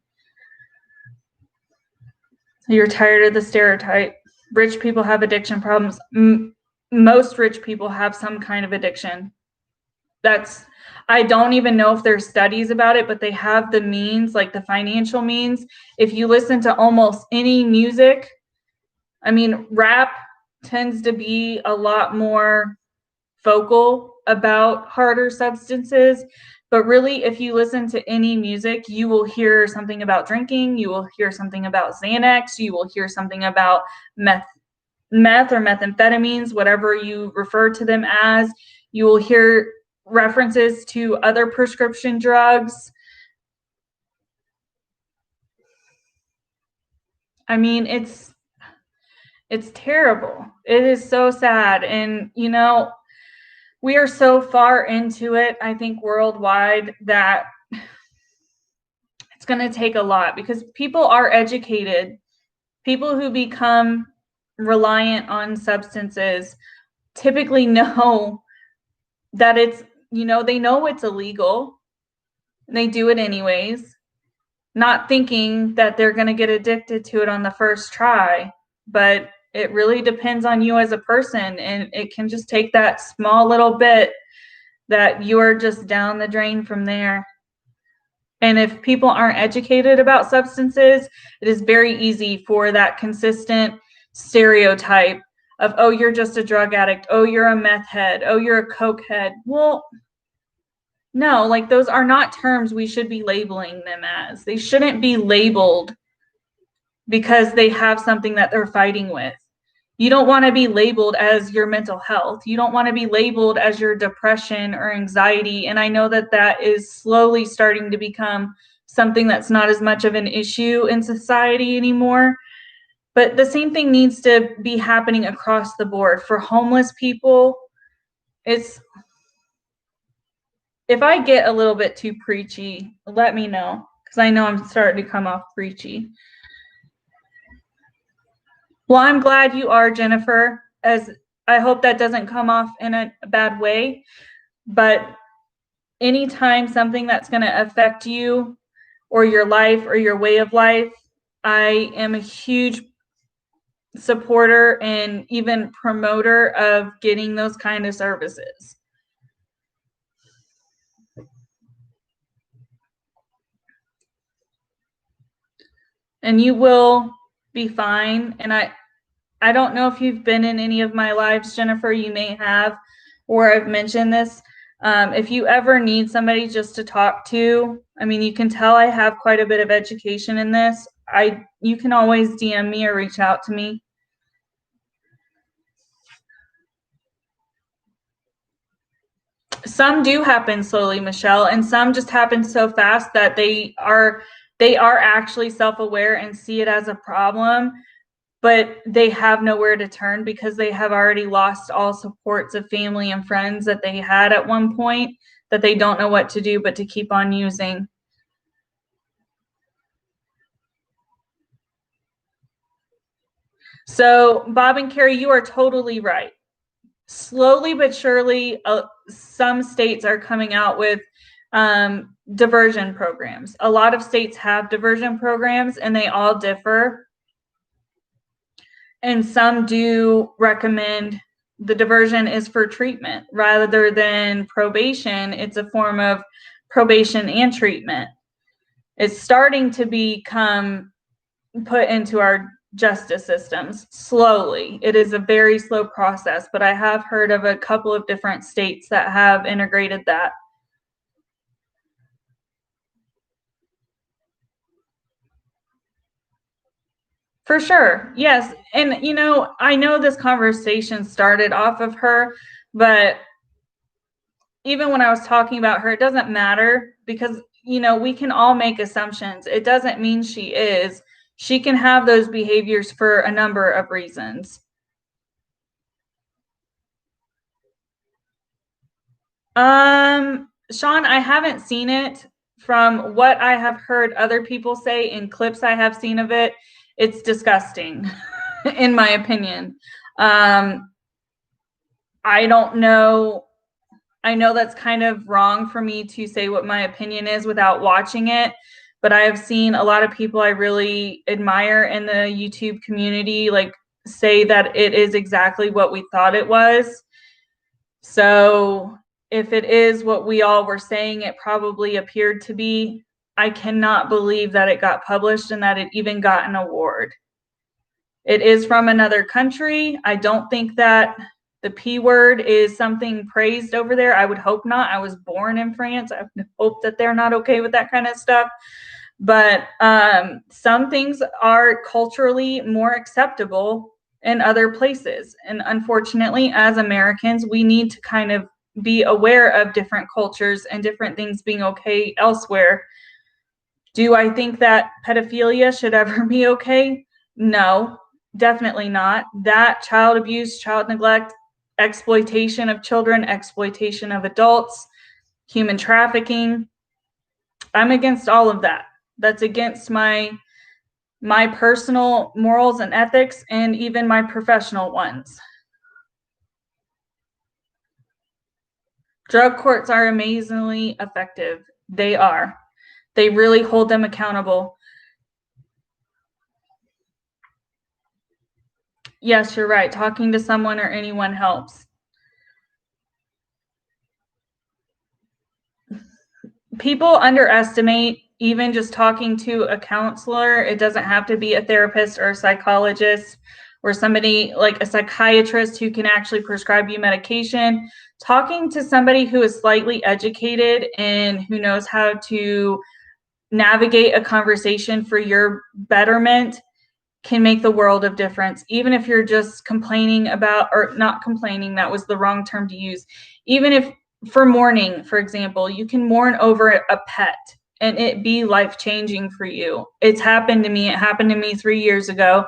You're tired of the stereotype. Rich people have addiction problems. Most rich people have some kind of addiction. I don't even know if there's studies about it, but they have the means, like the financial means. If you listen to almost any music, I mean, rap tends to be a lot more vocal about harder substances, but really, if you listen to any music, you will hear something about drinking, you will hear something about Xanax, you will hear something about meth or methamphetamines, whatever you refer to them as. You will hear references to other prescription drugs. I mean, it's terrible. It is so sad. And, you know, we are so far into it, I think worldwide, that it's going to take a lot, because people are educated. People who become reliant on substances typically know that it's, you know, they know it's illegal. They do it anyways, not thinking that they're going to get addicted to it on the first try. But it really depends on you as a person, and it can just take that small little bit that you're just down the drain from there. And if people aren't educated about substances, it is very easy for that consistent stereotype of, oh, you're just a drug addict, oh, you're a meth head, oh, you're a coke head. Well, no, like, those are not terms we should be labeling them as. They shouldn't be labeled because they have something that they're fighting with. You don't want to be labeled as your mental health. You don't want to be labeled as your depression or anxiety. And I know that that is slowly starting to become something that's not as much of an issue in society anymore. But the same thing needs to be happening across the board for homeless people. If I get a little bit too preachy, let me know, because I know I'm starting to come off preachy. Well, I'm glad you are, Jennifer, as I hope that doesn't come off in a bad way. But anytime something that's going to affect you or your life or your way of life, I am a huge supporter and even promoter of getting those kind of services. And you will be fine. And I don't know if you've been in any of my lives, Jennifer, you may have, or I've mentioned this. If you ever need somebody just to talk to, I mean, you can tell I have quite a bit of education in this. You can always DM me or reach out to me. Some do happen slowly, Michelle, and some just happen so fast that they are actually self-aware and see it as a problem, but they have nowhere to turn because they have already lost all supports of family and friends that they had at one point, that they don't know what to do but to keep on using. So, Bob and Carrie, you are totally right. Slowly but surely, some states are coming out with diversion programs. A lot of states have diversion programs and they all differ. And some do recommend the diversion is for treatment rather than probation. It's a form of probation and treatment. It's starting to become put into our justice systems slowly. It is a very slow process, but I have heard of a couple of different states that have integrated that. For sure. Yes. And, I know this conversation started off of her, but even when I was talking about her, it doesn't matter because, we can all make assumptions. It doesn't mean she is. She can have those behaviors for a number of reasons. Sean, I haven't seen it. From what I have heard other people say in clips I have seen of it, it's disgusting, in my opinion. I don't know. I know that's kind of wrong for me to say what my opinion is without watching it, but I have seen a lot of people I really admire in the YouTube community like say that it is exactly what we thought it was. So if it is what we all were saying it probably appeared to be, I cannot believe that it got published and that it even got an award. It is from another country. I don't think that the P word is something praised over there. I would hope not. I was born in France. I hope that they're not okay with that kind of stuff. But some things are culturally more acceptable in other places. And unfortunately, as Americans, we need to kind of be aware of different cultures and different things being okay elsewhere. Do I think that pedophilia should ever be okay? No, definitely not. That child abuse, child neglect, exploitation of children, exploitation of adults, human trafficking, I'm against all of that. That's against my personal morals and ethics and even my professional ones. Drug courts are amazingly effective. They are. They really hold them accountable. Yes, you're right. Talking to someone or anyone helps. People underestimate even just talking to a counselor. It doesn't have to be a therapist or a psychologist or somebody like a psychiatrist who can actually prescribe you medication. Talking to somebody who is slightly educated and who knows how to navigate a conversation for your betterment can make the world of difference. Even if you're just complaining about, or not complaining, that was the wrong term to use. Even if for mourning, for example, you can mourn over a pet and it be life-changing for you. It's happened to me. It happened to me 3 years ago.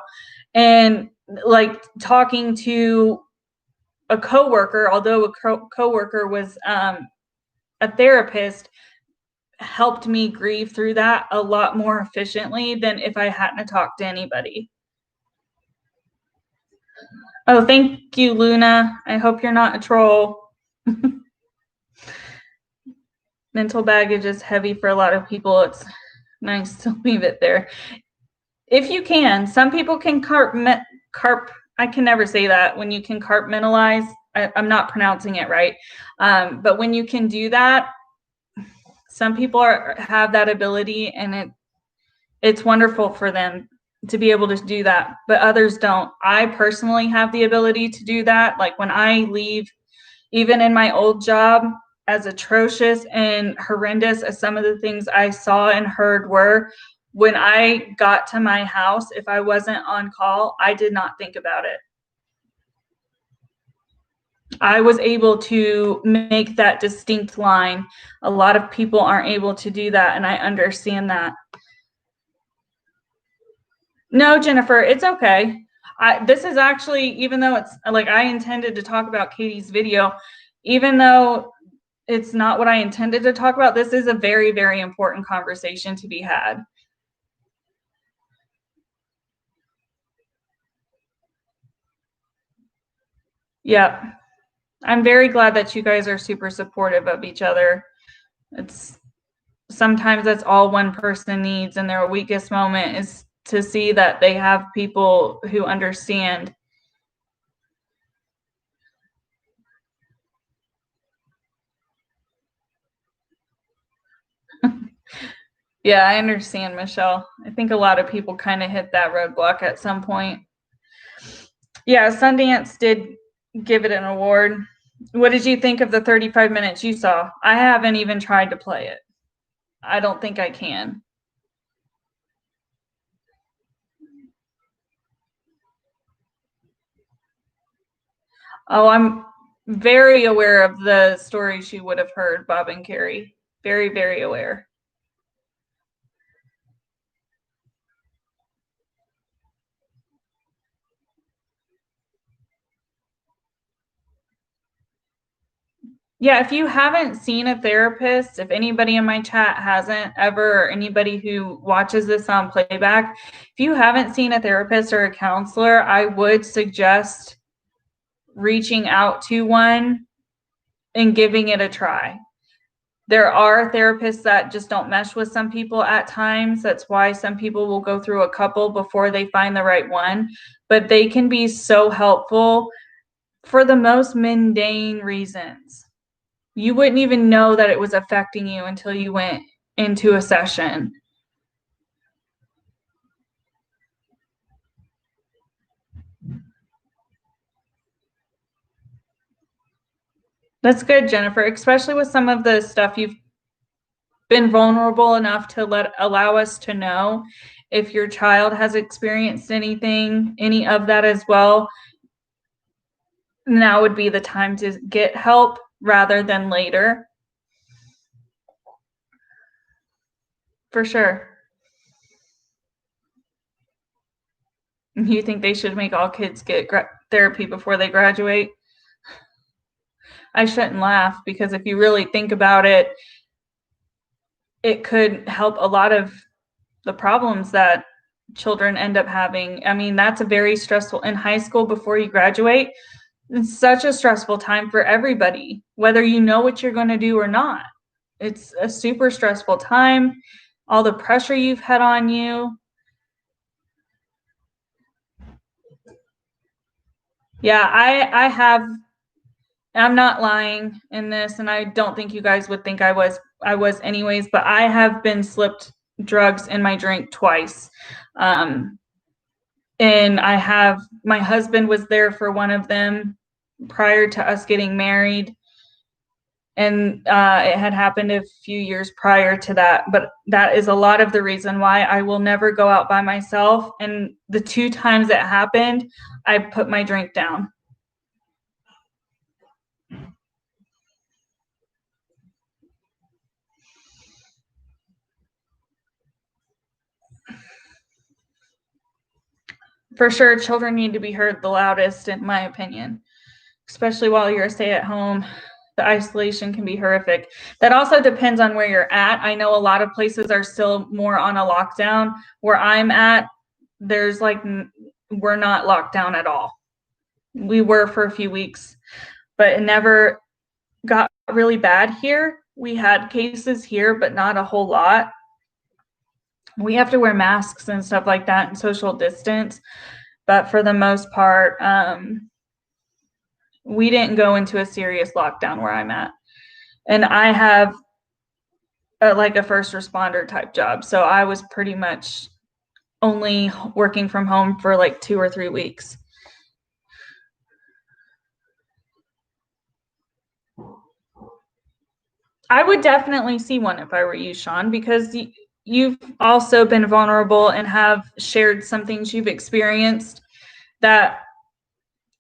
And like talking to a coworker, although a coworker was a therapist, helped me grieve through that a lot more efficiently than if I hadn't talked to anybody. Oh, thank you, Luna. I hope you're not a troll. Mental baggage is heavy for a lot of people. It's nice to leave it there. If you can, some people can I can never say that, when you can compartmentalize. I'm not pronouncing it right. But when you can do that, some people have that ability, and it's wonderful for them to be able to do that, but others don't. I personally have the ability to do that. Like when I leave, even in my old job, as atrocious and horrendous as some of the things I saw and heard were, when I got to my house, if I wasn't on call, I did not think about it. I was able to make that distinct line. A lot of people aren't able to do that, and I understand that. No, Jennifer, it's okay. This is actually, even though it's like I intended to talk about Katie's video, even though it's not what I intended to talk about, this is a very, very important conversation to be had. Yep. I'm very glad that you guys are super supportive of each other. It's sometimes that's all one person needs in their weakest moment, is to see that they have people who understand. Yeah, I understand, Michelle. I think a lot of people kind of hit that roadblock at some point. Yeah, Sundance did give it an award. What did you think of the 35 minutes you saw? I haven't even tried to play it. I don't think I can. Oh, I'm very aware of the stories you would have heard, Bob and Carrie. Very, very aware. Yeah, if you haven't seen a therapist, if anybody in my chat hasn't ever, or anybody who watches this on playback, if you haven't seen a therapist or a counselor, I would suggest reaching out to one and giving it a try. There are therapists that just don't mesh with some people at times. That's why some people will go through a couple before they find the right one, but they can be so helpful for the most mundane reasons. You wouldn't even know that it was affecting you until you went into a session. That's good, Jennifer, especially with some of the stuff you've been vulnerable enough to allow us to know. If your child has experienced any of that as well, now would be the time to get help rather than later. For sure. You think they should make all kids get therapy before they graduate? I shouldn't laugh, because if you really think about it, it could help a lot of the problems that children end up having. I mean, that's a very stressful, in high school before you graduate, it's such a stressful time for everybody, whether you know what you're going to do or not. It's a super stressful time, all the pressure you've had on you. Yeah, I'm not lying in this, and I don't think you guys would think I was anyways, but I have been slipped drugs in my drink twice. And my husband was there for one of them prior to us getting married. And it had happened a few years prior to that. But that is a lot of the reason why I will never go out by myself. And the 2 times it happened, I put my drink down. For sure, children need to be heard the loudest, in my opinion, especially while you're stay at home. The isolation can be horrific. That also depends on where you're at. I know a lot of places are still more on a lockdown. Where I'm at, we're not locked down at all. We were for a few weeks, but it never got really bad here. We had cases here, but not a whole lot. We have to wear masks and stuff like that and social distance, but for the most part, we didn't go into a serious lockdown where I'm at. And I have like a first responder type job, so I was pretty much only working from home for like 2 or 3 weeks. I would definitely see one if I were you, Sean, because you've also been vulnerable and have shared some things you've experienced that,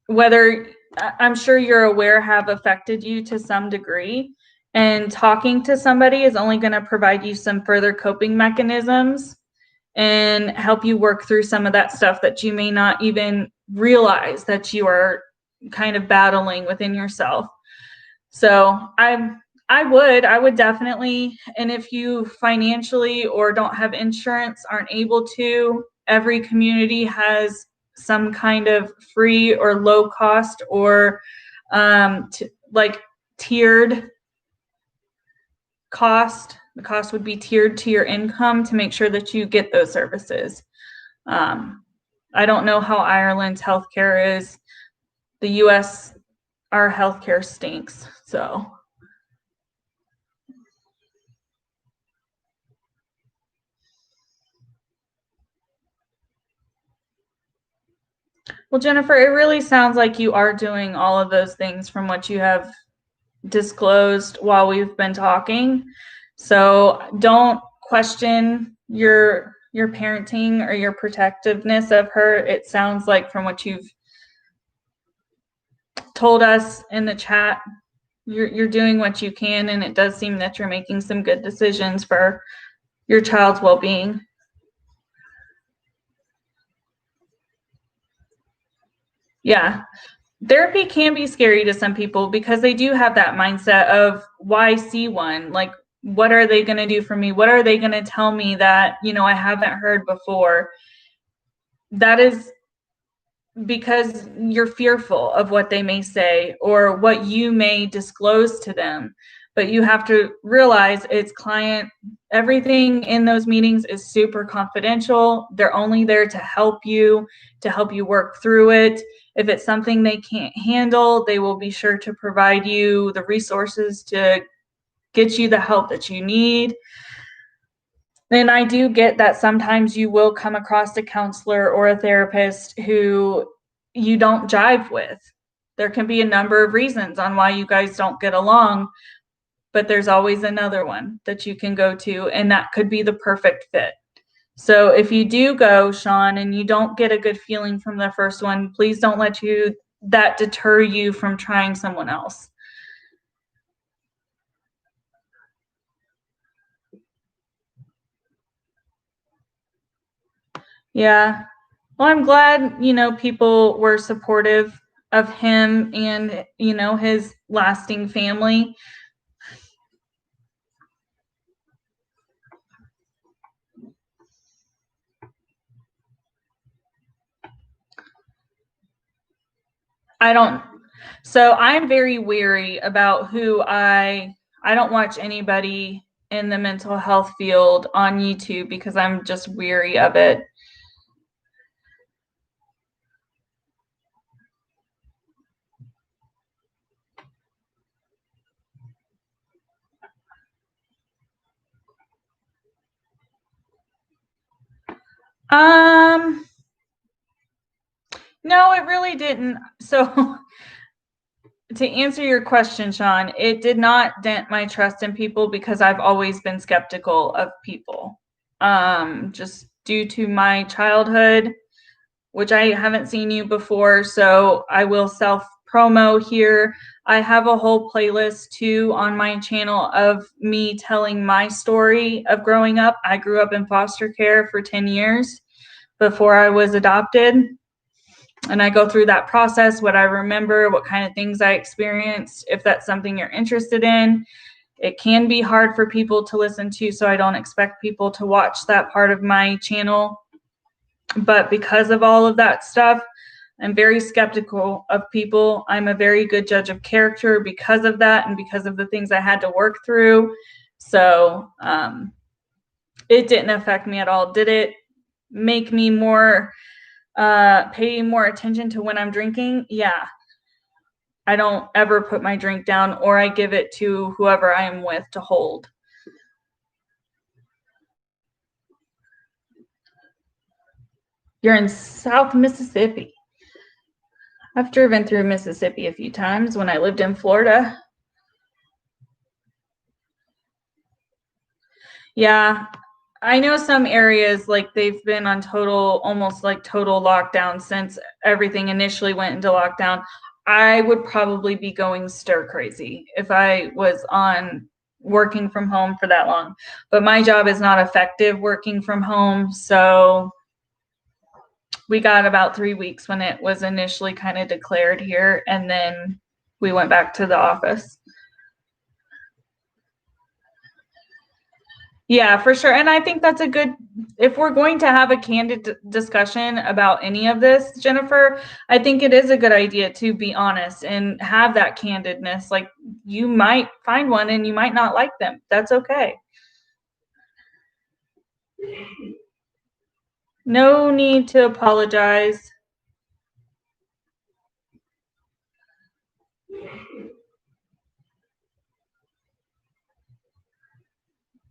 whether I'm sure you're aware, have affected you to some degree. And talking to somebody is only going to provide you some further coping mechanisms and help you work through some of that stuff that you may not even realize that you are kind of battling within yourself. So I would definitely, and if you financially or don't have insurance, aren't able to, every community has some kind of free or low cost or like tiered cost. The cost would be tiered to your income to make sure that you get those services. I don't know how Ireland's healthcare is. The US, our healthcare stinks. So. Well, Jennifer, it really sounds like you are doing all of those things from what you have disclosed while we've been talking. So don't question your parenting or your protectiveness of her. It sounds like from what you've told us in the chat, you're doing what you can, and it does seem that you're making some good decisions for your child's well-being. Yeah. Therapy can be scary to some people because they do have that mindset of, why see one? Like, what are they going to do for me? What are they going to tell me that, I haven't heard before? That is because you're fearful of what they may say or what you may disclose to them. But you have to realize everything in those meetings is super confidential. They're only there to help you work through it. If it's something they can't handle, they will be sure to provide you the resources to get you the help that you need. And I do get that sometimes you will come across a counselor or a therapist who you don't jive with. There can be a number of reasons on why you guys don't get along, but there's always another one that you can go to, and that could be the perfect fit. So if you do go, Sean, and you don't get a good feeling from the first one, please don't let that deter you from trying someone else. Yeah. Well, I'm glad, people were supportive of him and, his lasting family. So I'm very weary about I don't watch anybody in the mental health field on YouTube because I'm just weary of it. No, it really didn't. So to answer your question, Sean, it did not dent my trust in people because I've always been skeptical of people. Just due to my childhood, which I haven't seen you before, so I will self-promo here. I have a whole playlist too on my channel of me telling my story of growing up. I grew up in foster care for 10 years before I was adopted. And I go through that process, what I remember, what kind of things I experienced. If that's something you're interested in, it can be hard for people to listen to, so I don't expect people to watch that part of my channel. But because of all of that stuff, I'm very skeptical of people. I'm a very good judge of character because of that and because of the things I had to work through. So it didn't affect me at all. Did it make me pay more attention to when I'm drinking? Yeah. I don't ever put my drink down, or I give it to whoever I am with to hold. You're in South Mississippi. I've driven through Mississippi a few times when I lived in Florida. Yeah, I know some areas like they've been on almost like total lockdown since everything initially went into lockdown. I would probably be going stir crazy if I was on working from home for that long. But my job is not effective working from home, so we got about 3 weeks when it was initially kind of declared here, and then we went back to the office. Yeah, for sure. And I think that's a good, if we're going to have a candid discussion about any of this, Jennifer, I think it is a good idea to be honest and have that candidness. Like, you might find one and you might not like them. That's okay. No need to apologize.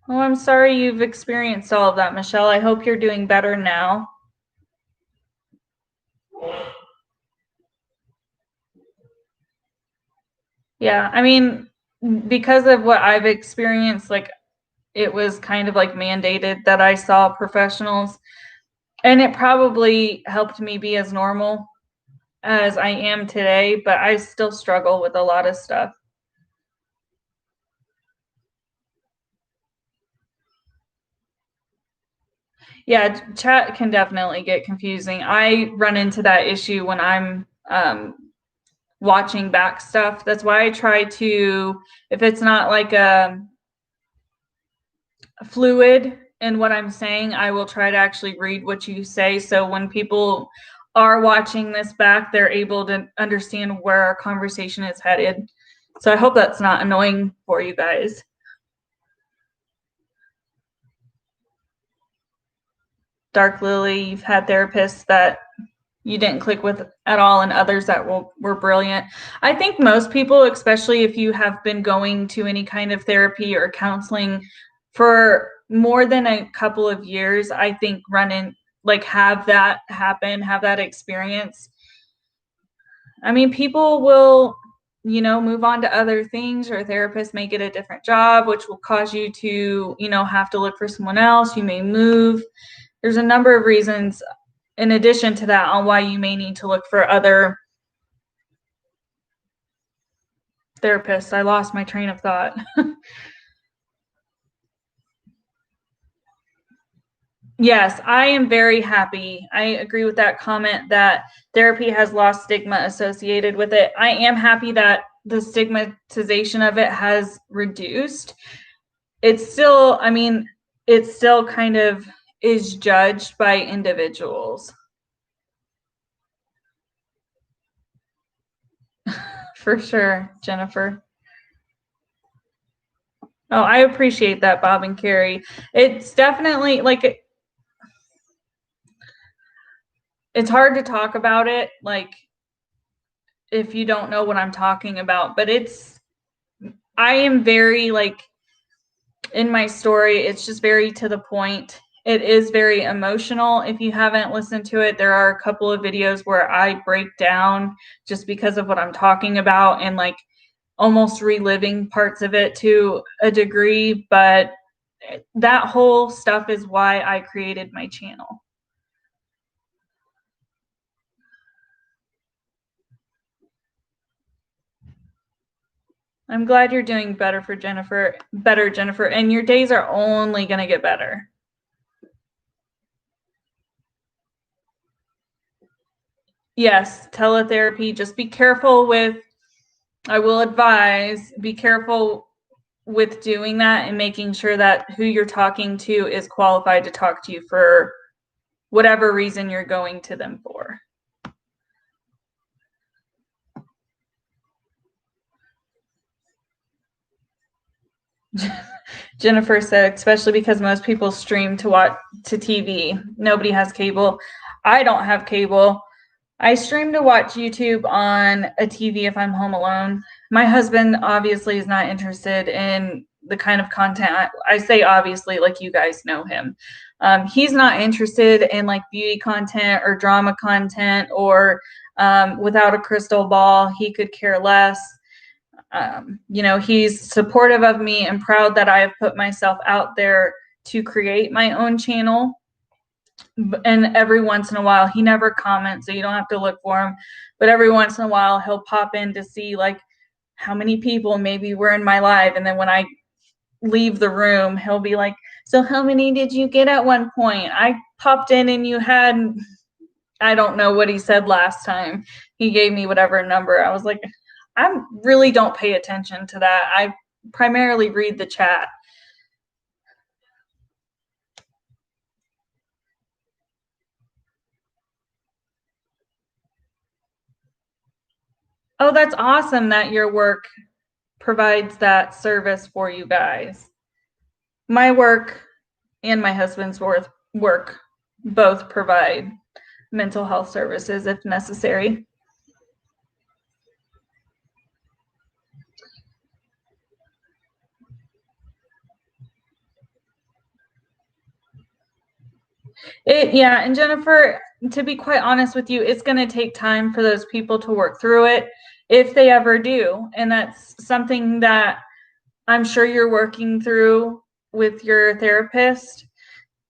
Oh, I'm sorry you've experienced all of that, Michelle. I hope you're doing better now. Yeah, I mean, because of what I've experienced, like, it was kind of like mandated that I saw professionals, and it probably helped me be as normal as I am today, but I still struggle with a lot of stuff. Yeah, chat can definitely get confusing. I run into that issue when I'm watching back stuff. That's why I try to, if it's not like a fluid in what I'm saying, I will try to actually read what you say. So when people are watching this back, they're able to understand where our conversation is headed. So I hope that's not annoying for you guys. Dark Lily, you've had therapists that you didn't click with at all and others that were brilliant. I think most people, especially if you have been going to any kind of therapy or counseling for more than a couple of years, I think have that happen, have that experience. I mean, people will, move on to other things, or therapists may get a different job, which will cause you to, have to look for someone else. You may move. There's a number of reasons in addition to that on why you may need to look for other therapists. I lost my train of thought. Yes, I am very happy. I agree with that comment that therapy has lost stigma associated with it. I am happy that the stigmatization of it has reduced. It's still, I mean, it still kind of is judged by individuals. For sure, Jennifer. Oh, I appreciate that, Bob and Carrie. It's definitely like it's hard to talk about it, like, if you don't know what I'm talking about, but I am very, like, in my story, it's just very to the point. It is very emotional. If you haven't listened to it, there are a couple of videos where I break down just because of what I'm talking about and like almost reliving parts of it to a degree, but that whole stuff is why I created my channel. I'm glad you're doing better, Jennifer, and your days are only going to get better. Yes, teletherapy, just be careful with, I will advise, be careful with doing that and making sure that who you're talking to is qualified to talk to you for whatever reason you're going to them for. Jennifer said, especially because most people stream to watch to TV. Nobody has cable. I don't have cable. I stream to watch YouTube on a TV if I'm home alone. My husband obviously is not interested in the kind of content. I say obviously, like you guys know him. He's not interested in like beauty content or drama content or without a crystal ball. He could care less. He's supportive of me and proud that I have put myself out there to create my own channel. And every once in a while, he never comments, so you don't have to look for him. But every once in a while, he'll pop in to see like how many people maybe were in my live. And then when I leave the room, he'll be like, so how many did you get at one point? I popped in and you had, I don't know what he said last time. He gave me whatever number. I was like, I really don't pay attention to that. I primarily read the chat. Oh, that's awesome that your work provides that service for you guys. My work and my husband's work both provide mental health services if necessary. And Jennifer, to be quite honest with you, it's going to take time for those people to work through it if they ever do. And that's something that I'm sure you're working through with your therapist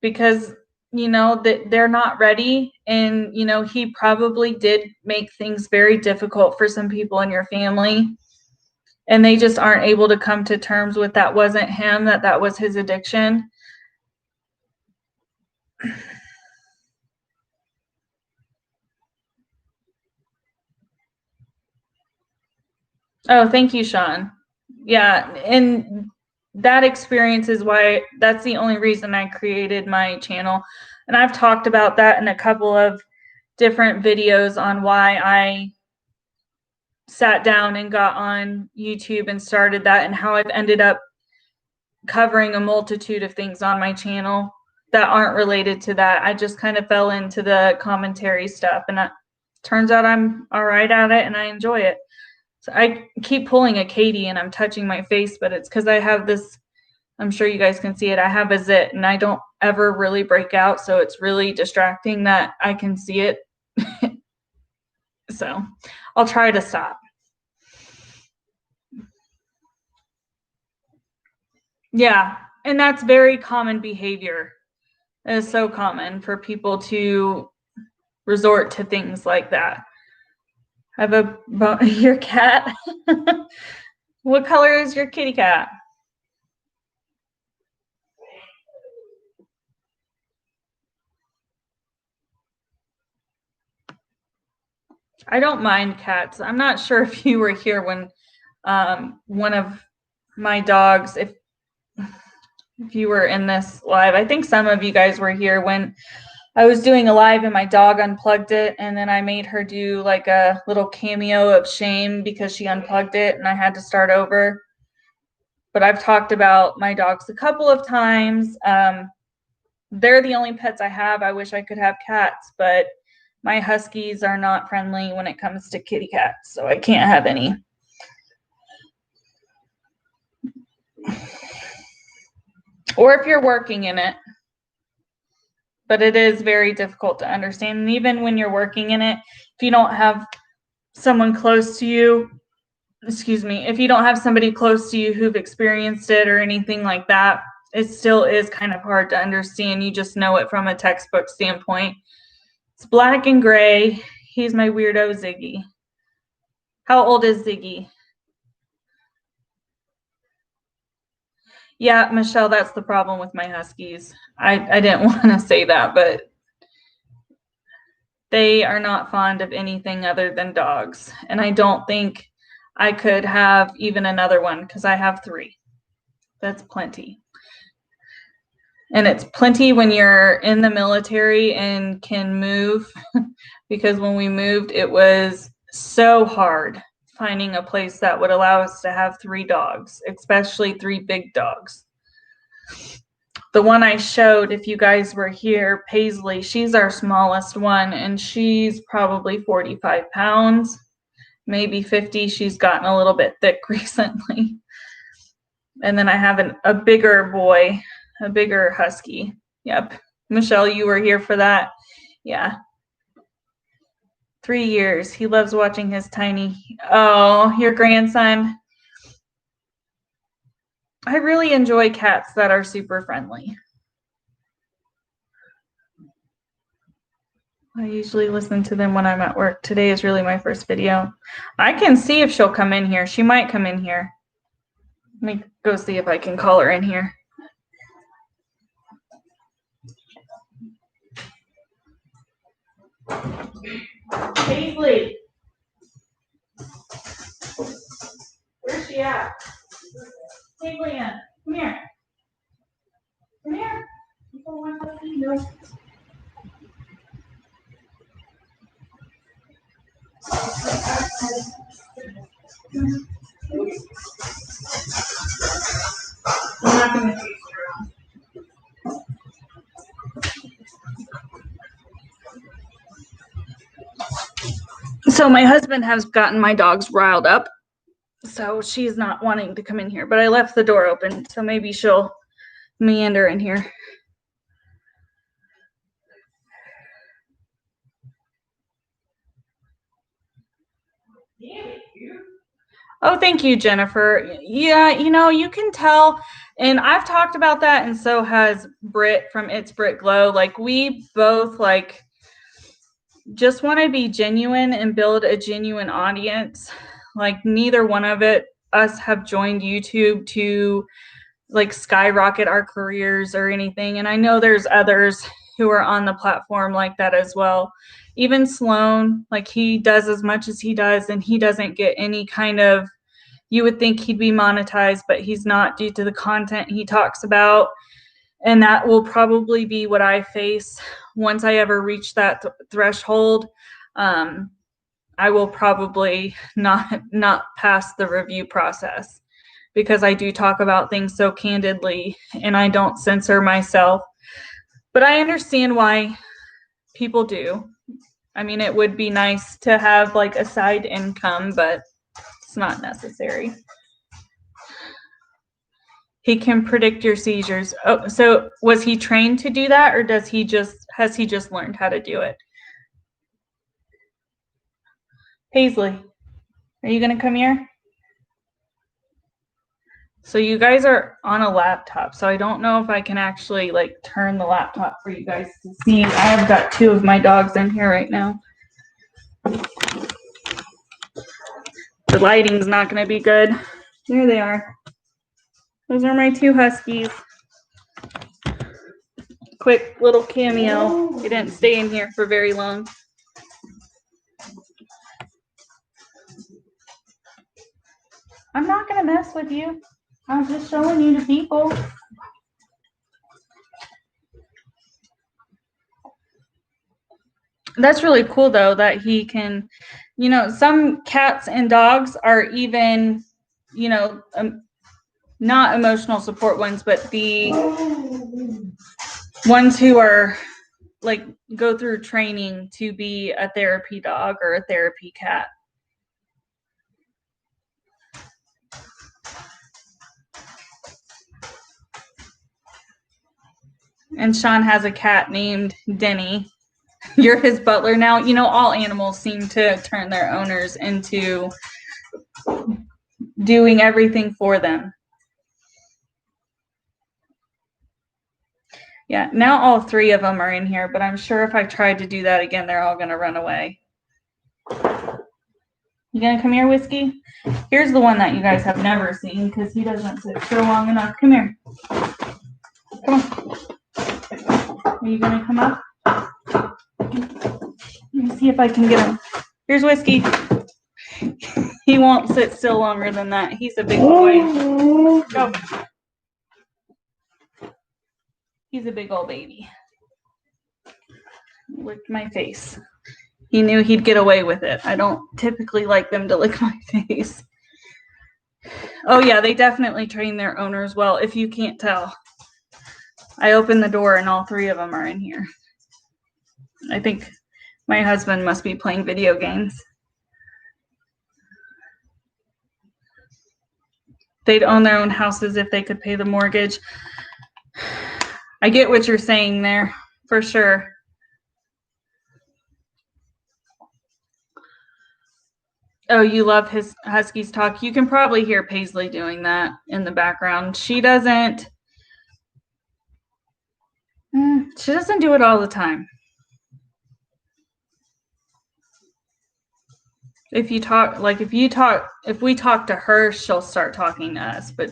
because, that they're not ready. And, he probably did make things very difficult for some people in your family. And they just aren't able to come to terms with that wasn't him, that was his addiction. Oh, thank you, Sean. Yeah, and that experience is why that's the only reason I created my channel. And I've talked about that in a couple of different videos on why I sat down and got on YouTube and started that and how I've ended up covering a multitude of things on my channel that aren't related to that. I just kind of fell into the commentary stuff and it turns out I'm all right at it and I enjoy it. So I keep pulling a Katie and I'm touching my face, but it's because I have this, I'm sure you guys can see it. I have a zit and I don't ever really break out. So it's really distracting that I can see it. So I'll try to stop. Yeah. And that's very common behavior. It is so common for people to resort to things like that. I have your cat. What color is your kitty cat? I don't mind cats. I'm not sure if you were here when one of my dogs, if you were in this live, I think some of you guys were here when I was doing a live and my dog unplugged it and then I made her do like a little cameo of shame because she unplugged it and I had to start over. But I've talked about my dogs a couple of times. They're the only pets I have. I wish I could have cats, but my huskies are not friendly when it comes to kitty cats, so I can't have any. Or if you're working in it. But it is very difficult to understand. And even when you're working in it, if you don't have someone close to you, if you don't have somebody close to you who've experienced it or anything like that, it still is kind of hard to understand. You just know it from a textbook standpoint. It's black and gray. He's my weirdo Ziggy. How old is Ziggy? Yeah, Michelle, that's the problem with my huskies. I didn't want to say that, but they are not fond of anything other than dogs. And I don't think I could have even another one because I have 3. That's plenty. And it's plenty when you're in the military and can move because when we moved, it was so hard finding a place that would allow us to have 3 dogs, especially 3 big dogs. The one I showed, if you guys were here, Paisley, she's our smallest one, and she's probably 45 pounds, maybe 50. She's gotten a little bit thick recently. And then I have a bigger boy, a bigger husky. Yep. Michelle, you were here for that. Yeah. 3 years. He loves watching his tiny. Oh, your grandson. I really enjoy cats that are super friendly. I usually listen to them when I'm at work. Today is really my first video. I can see if she'll come in here. She might come in here. Let me go see if I can call her in here. Paisley. Where's she at? Paisley, come here. Come here. I'm not going to chase her around. So my husband has gotten my dogs riled up, so she's not wanting to come in here, but I left the door open, so maybe she'll meander in here. Oh, thank you, Jennifer. Yeah, you know, you can tell, and I've talked about that, and so has Britt from It's Britt Glow. Like, we both, like, just want to be genuine and build a genuine audience. Like, neither one of us have joined YouTube to, like, skyrocket our careers or anything. And I know there's others who are on the platform like that as well. Even Sloan, like, he does as much as he does, and he doesn't get any kind of, you would think he'd be monetized, but he's not due to the content he talks about. And that will probably be what I face once I ever reach that threshold. I will probably not pass the review process, because I do talk about things so candidly and I don't censor myself. But I understand why people do. I mean, it would be nice to have, like, a side income, but it's not necessary. He can predict your seizures. Oh, so was he trained to do that, or has he just learned how to do it? Paisley, are you going to come here? So you guys are on a laptop, so I don't know if I can actually, like, turn the laptop for you guys to see. I've got 2 of my dogs in here right now. The lighting's not going to be good. There they are. Those are my 2 huskies. Quick little cameo. They didn't stay in here for very long. I'm not going to mess with you. I'm just showing you to people. That's really cool, though, that he can, you know, some cats and dogs are even, you know, not emotional support ones, but the ones who are, like, go through training to be a therapy dog or a therapy cat. And Sean has a cat named Denny. You're his butler now. You know, all animals seem to turn their owners into doing everything for them. Yeah, now all 3 of them are in here, but I'm sure if I tried to do that again, they're all going to run away. You going to come here, Whiskey? Here's the one that you guys have never seen because he doesn't sit so long enough. Come here. Come on. Are you going to come up? Let me see if I can get him. Here's Whiskey. He won't sit still longer than that. He's a big boy. Go. He's a big old baby. Lick my face. He knew he'd get away with it. I don't typically like them to lick my face. Oh yeah, they definitely train their owners well, if you can't tell. I opened the door and all 3 of them are in here. I think my husband must be playing video games. They'd own their own houses if they could pay the mortgage. I get what you're saying there, for sure. Oh, you love his Huskies talk. You can probably hear Paisley doing that in the background. She doesn't do it all the time. If we talk to her, she'll start talking to us. But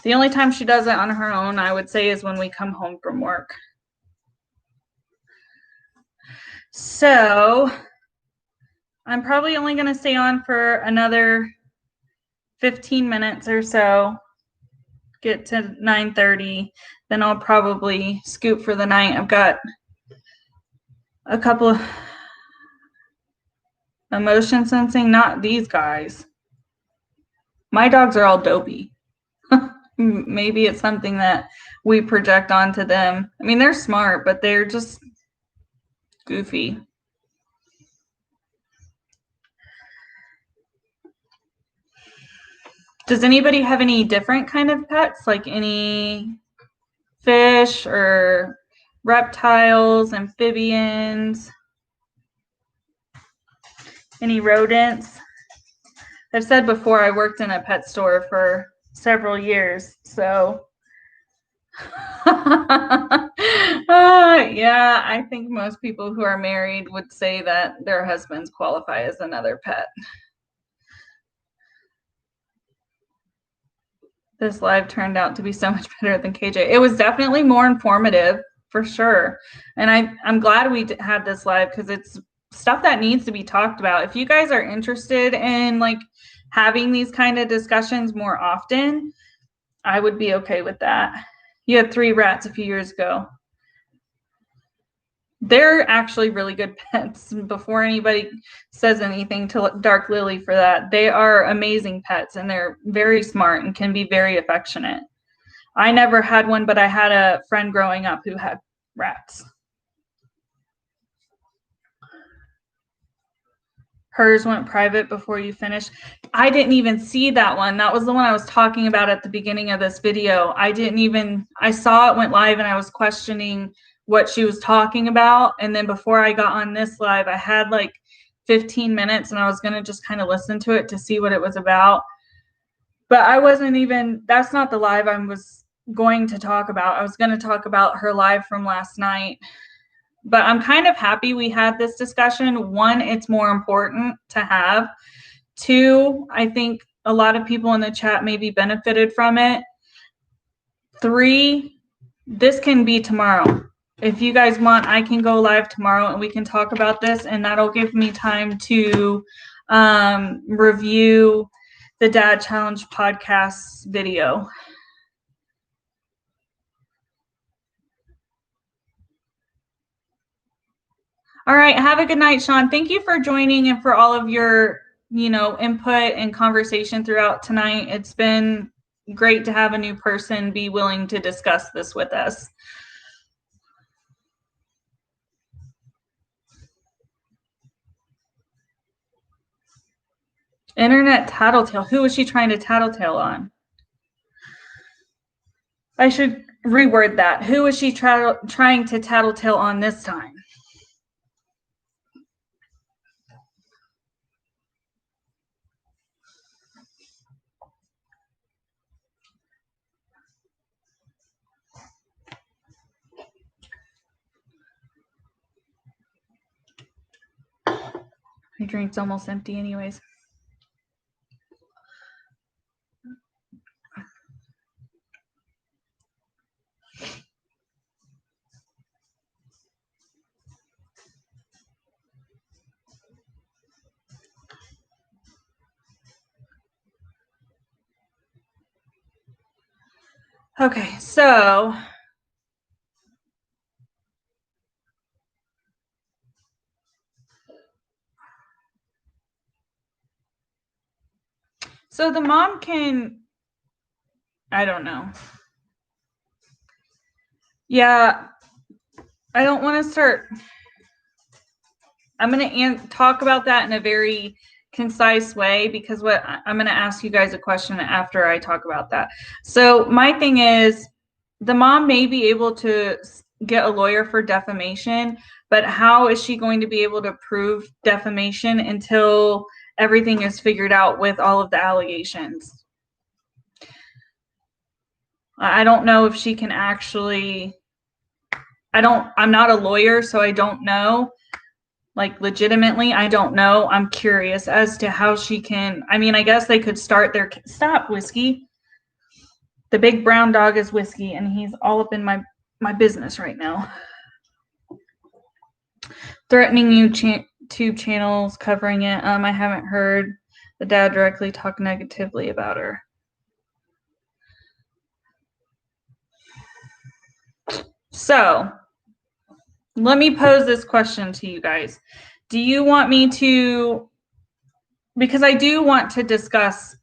the only time she does it on her own, I would say, is when we come home from work. So I'm probably only going to stay on for another 15 minutes or so, get to 9:30. Then I'll probably scoop for the night. I've got a couple of emotion sensing, not these guys. My dogs are all dopey. Maybe it's something that we project onto them. I mean, they're smart, but they're just goofy. Does anybody have any different kind of pets, like any fish or reptiles, amphibians, any rodents? I've said before, I worked in a pet store for several years, so yeah, I think most people who are married would say that their husbands qualify as another pet. This live turned out to be so much better than KJ. It was definitely more informative, for sure. And I'm glad we had this live, because it's stuff that needs to be talked about. If you guys are interested in like having these kind of discussions more often, I would be okay with that. You had 3 rats a few years ago. They're actually really good pets. Before anybody says anything to Dark Lily for that, they are amazing pets, and they're very smart and can be very affectionate. I never had one, but I had a friend growing up who had rats. Hers went private before you finished. I didn't even see that one. That was the one I was talking about at the beginning of this video. I saw it went live, and I was questioning what she was talking about. And then before I got on this live, I had like 15 minutes, and I was going to just kind of listen to it to see what it was about. But that's not the live I was going to talk about. I was going to talk about her live from last night. But I'm kind of happy we had this discussion. 1, it's more important to have. 2, I think a lot of people in the chat maybe benefited from it. 3, this can be tomorrow. If you guys want, I can go live tomorrow and we can talk about this, and that'll give me time to review the Dad Challenge podcast video. All right. Have a good night, Sean. Thank you for joining and for all of your, input and conversation throughout tonight. It's been great to have a new person be willing to discuss this with us. Internet tattletale. Who was she trying to tattletale on? I should reword that. Who was she trying to tattletale on this time? My drink's almost empty anyways. Okay, so So the mom can, I don't know. Yeah, I don't want to start. I'm going to talk about that in a very concise way, because I'm going to ask you guys a question after I talk about that. So my thing is, the mom may be able to get a lawyer for defamation, but how is she going to be able to prove defamation until everything is figured out with all of the allegations? I don't know if she can actually, I'm not a lawyer, so I don't know. Like, legitimately, I don't know. I'm curious as to how she can. I mean, I guess they could start their. Stop, Whiskey. The big brown dog is Whiskey, and he's all up in my business right now. Threatening YouTube channels, covering it. I haven't heard the dad directly talk negatively about her. So, let me pose this question to you guys. Do you want me to, because I do want to discuss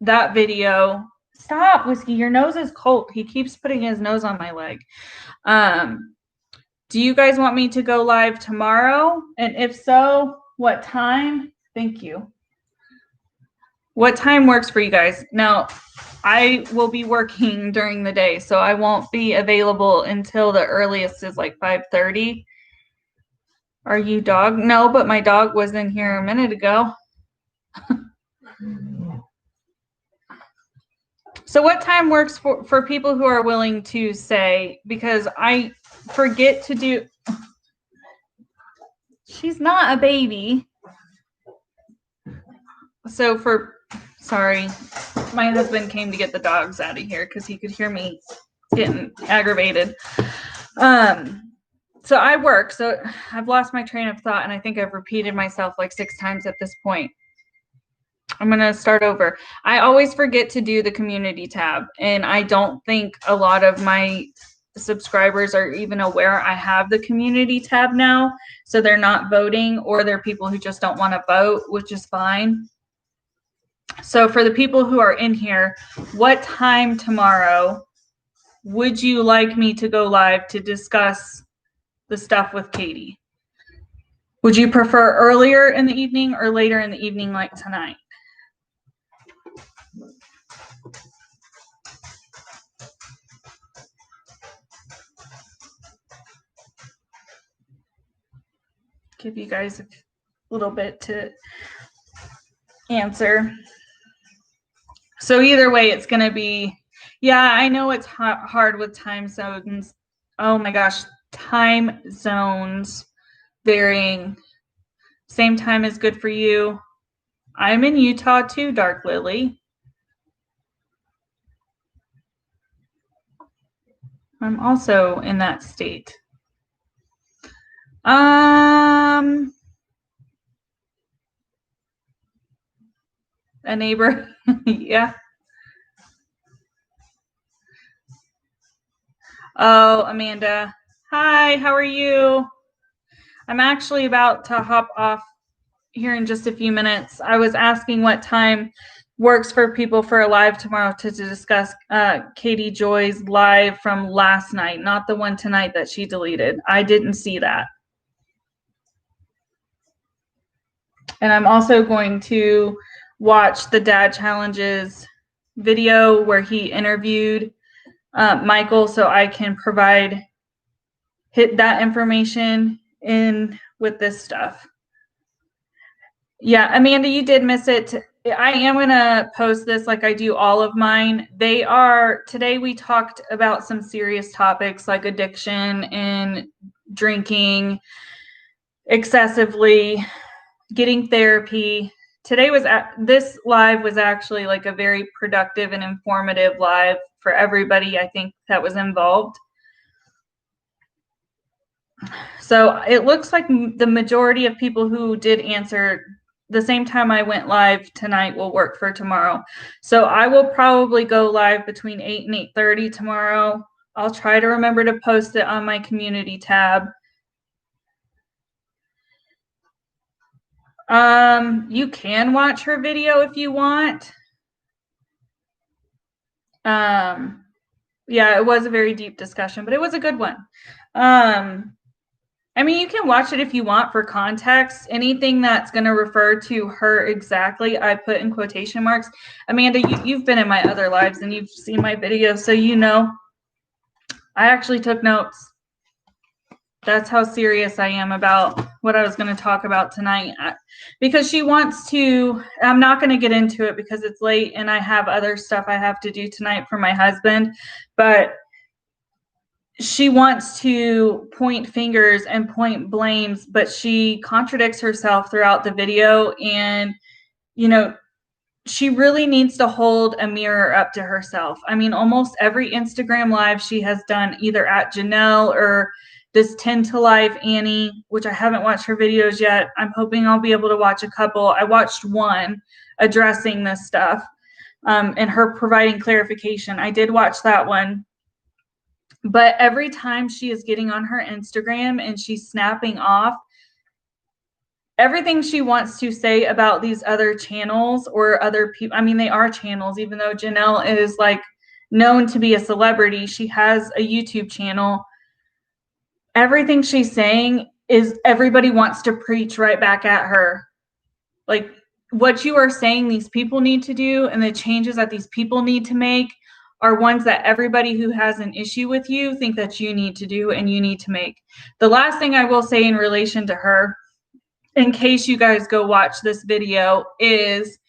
that video. Stop, Whiskey, your nose is cold. He keeps putting his nose on my leg. Do you guys want me to go live tomorrow? And if so, what time? Thank you. What time works for you guys? Now, I will be working during the day, so I won't be available until the earliest is like 5:30. Are you dog? No, but my dog was in here a minute ago. So what time works for people who are willing to say, because I forget to do. She's not a baby. So sorry, my husband came to get the dogs out of here because he could hear me getting aggravated. So I work, so I've lost my train of thought, and I think I've repeated myself like 6 times at this point. I'm going to start over. I always forget to do the community tab, and I don't think a lot of my subscribers are even aware I have the community tab now, so they're not voting, or they're people who just don't want to vote, which is fine. So for the people who are in here, what time tomorrow would you like me to go live to discuss the stuff with Katie? Would you prefer earlier in the evening or later in the evening like tonight? Give you guys a little bit to answer. So either way, it's going to be, yeah, I know it's hard with time zones. Oh my gosh, time zones varying. Same time is good for you. I'm in Utah too, Dark Lily. I'm also in that state. A neighbor. Yeah. Oh, Amanda. Hi, how are you? I'm actually about to hop off here in just a few minutes. I was asking what time works for people for a live tomorrow to discuss Katie Joy's live from last night, not the one tonight that she deleted. I didn't see that. And I'm also going to watch the Dad Challenges video where he interviewed Michael, so I can hit that information in with this stuff. Yeah, Amanda, you did miss it. I am going to post this like I do all of mine. Today we talked about some serious topics like addiction and drinking excessively, getting therapy. This live was actually like a very productive and informative live for everybody, I think, that was involved. So it looks like the majority of people who did answer the same time I went live tonight will work for tomorrow. So I will probably go live between 8 and 8:30 tomorrow. I'll try to remember to post it on my community tab. You can watch her video if you want. Yeah, it was a very deep discussion, but it was a good one. I mean, you can watch it if you want for context. Anything that's going to refer to her exactly, I put in quotation marks. Amanda, you've been in my other lives and you've seen my videos, so you know I actually took notes. That's how serious I am about what I was going to talk about tonight. Because she wants to, I'm not going to get into it because it's late and I have other stuff I have to do tonight for my husband, but she wants to point fingers and point blames, but she contradicts herself throughout the video. And, you know, she really needs to hold a mirror up to herself. I mean, almost every Instagram live she has done, either at Janelle or this 10 to Life Annie, which I haven't watched her videos yet. I'm hoping I'll be able to watch a couple. I watched one addressing this stuff and her providing clarification. I did watch that one. But every time she is getting on her Instagram and she's snapping off everything she wants to say about these other channels or other people. I mean, they are channels, even though Janelle is like known to be a celebrity. She has a YouTube channel. Everything she's saying is everybody wants to preach right back at her. Like, what you are saying these people need to do and the changes that these people need to make are ones that everybody who has an issue with you think that you need to do and you need to make. The last thing I will say in relation to her, in case you guys go watch this video, is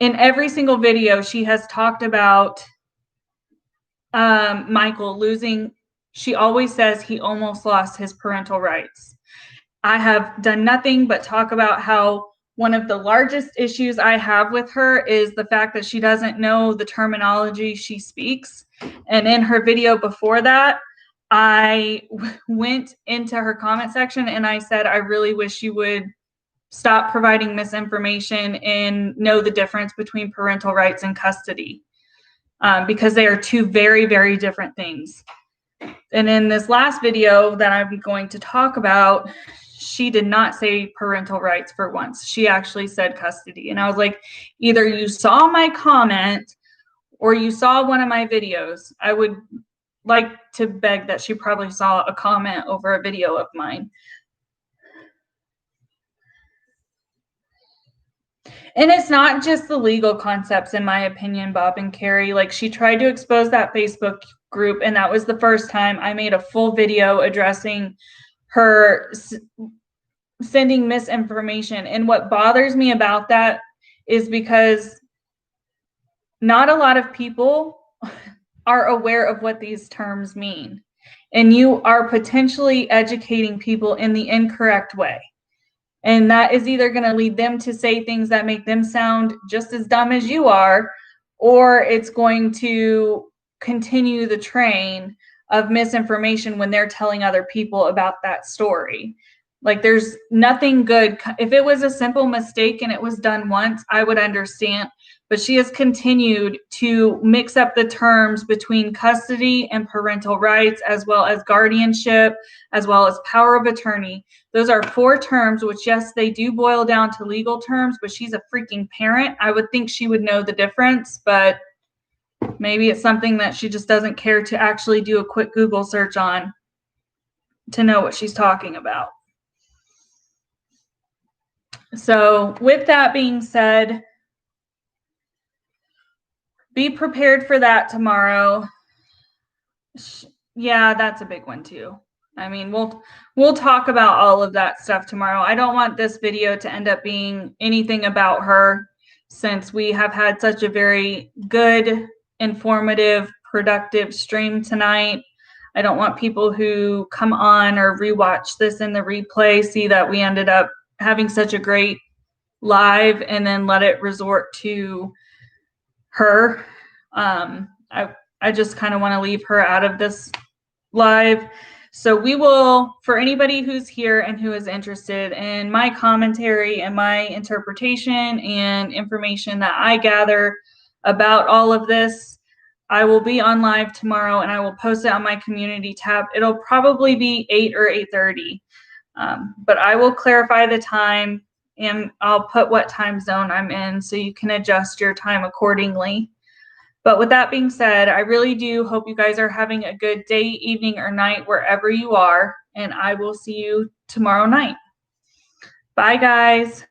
in every single video she has talked about Michael losing. She always says he almost lost his parental rights. I have done nothing but talk about how one of the largest issues I have with her is the fact that she doesn't know the terminology she speaks. And in her video before that, I went into her comment section and I said, I really wish you would stop providing misinformation and know the difference between parental rights and custody, because they are two very, very different things. And in this last video that I'm going to talk about, she did not say parental rights for once. She actually said custody. And I was like, either you saw my comment or you saw one of my videos. I would like to beg that she probably saw a comment over a video of mine. And it's not just the legal concepts, in my opinion, Bob and Carrie. Like, she tried to expose that Facebook group, and that was the first time I made a full video addressing her sending misinformation. And what bothers me about that is because not a lot of people are aware of what these terms mean. And you are potentially educating people in the incorrect way. And that is either going to lead them to say things that make them sound just as dumb as you are, or it's going to continue the train of misinformation when they're telling other people about that story. Like, there's nothing good. If it was a simple mistake and it was done once, I would understand. But she has continued to mix up the terms between custody and parental rights, as well as guardianship, as well as power of attorney. Those are 4 terms, which, yes, they do boil down to legal terms, but she's a freaking parent. I would think she would know the difference, but maybe it's something that she just doesn't care to actually do a quick Google search on to know what she's talking about. So with that being said, be prepared for that tomorrow. Yeah, that's a big one too. I mean, we'll talk about all of that stuff tomorrow. I don't want this video to end up being anything about her, since we have had such a very good, informative, productive stream tonight. I don't want people who come on or rewatch this in the replay see that we ended up having such a great live and then let it resort to her. I just kind of want to leave her out of this live. So we will, for anybody who's here and who is interested in my commentary and my interpretation and information that I gather about all of this, I will be on live tomorrow and I will post it on my community tab. It'll probably be 8 or 8:30, but I will clarify the time and I'll put what time zone I'm in so you can adjust your time accordingly. But with that being said, I really do hope you guys are having a good day, evening, or night wherever you are, and I will see you tomorrow night. Bye, guys.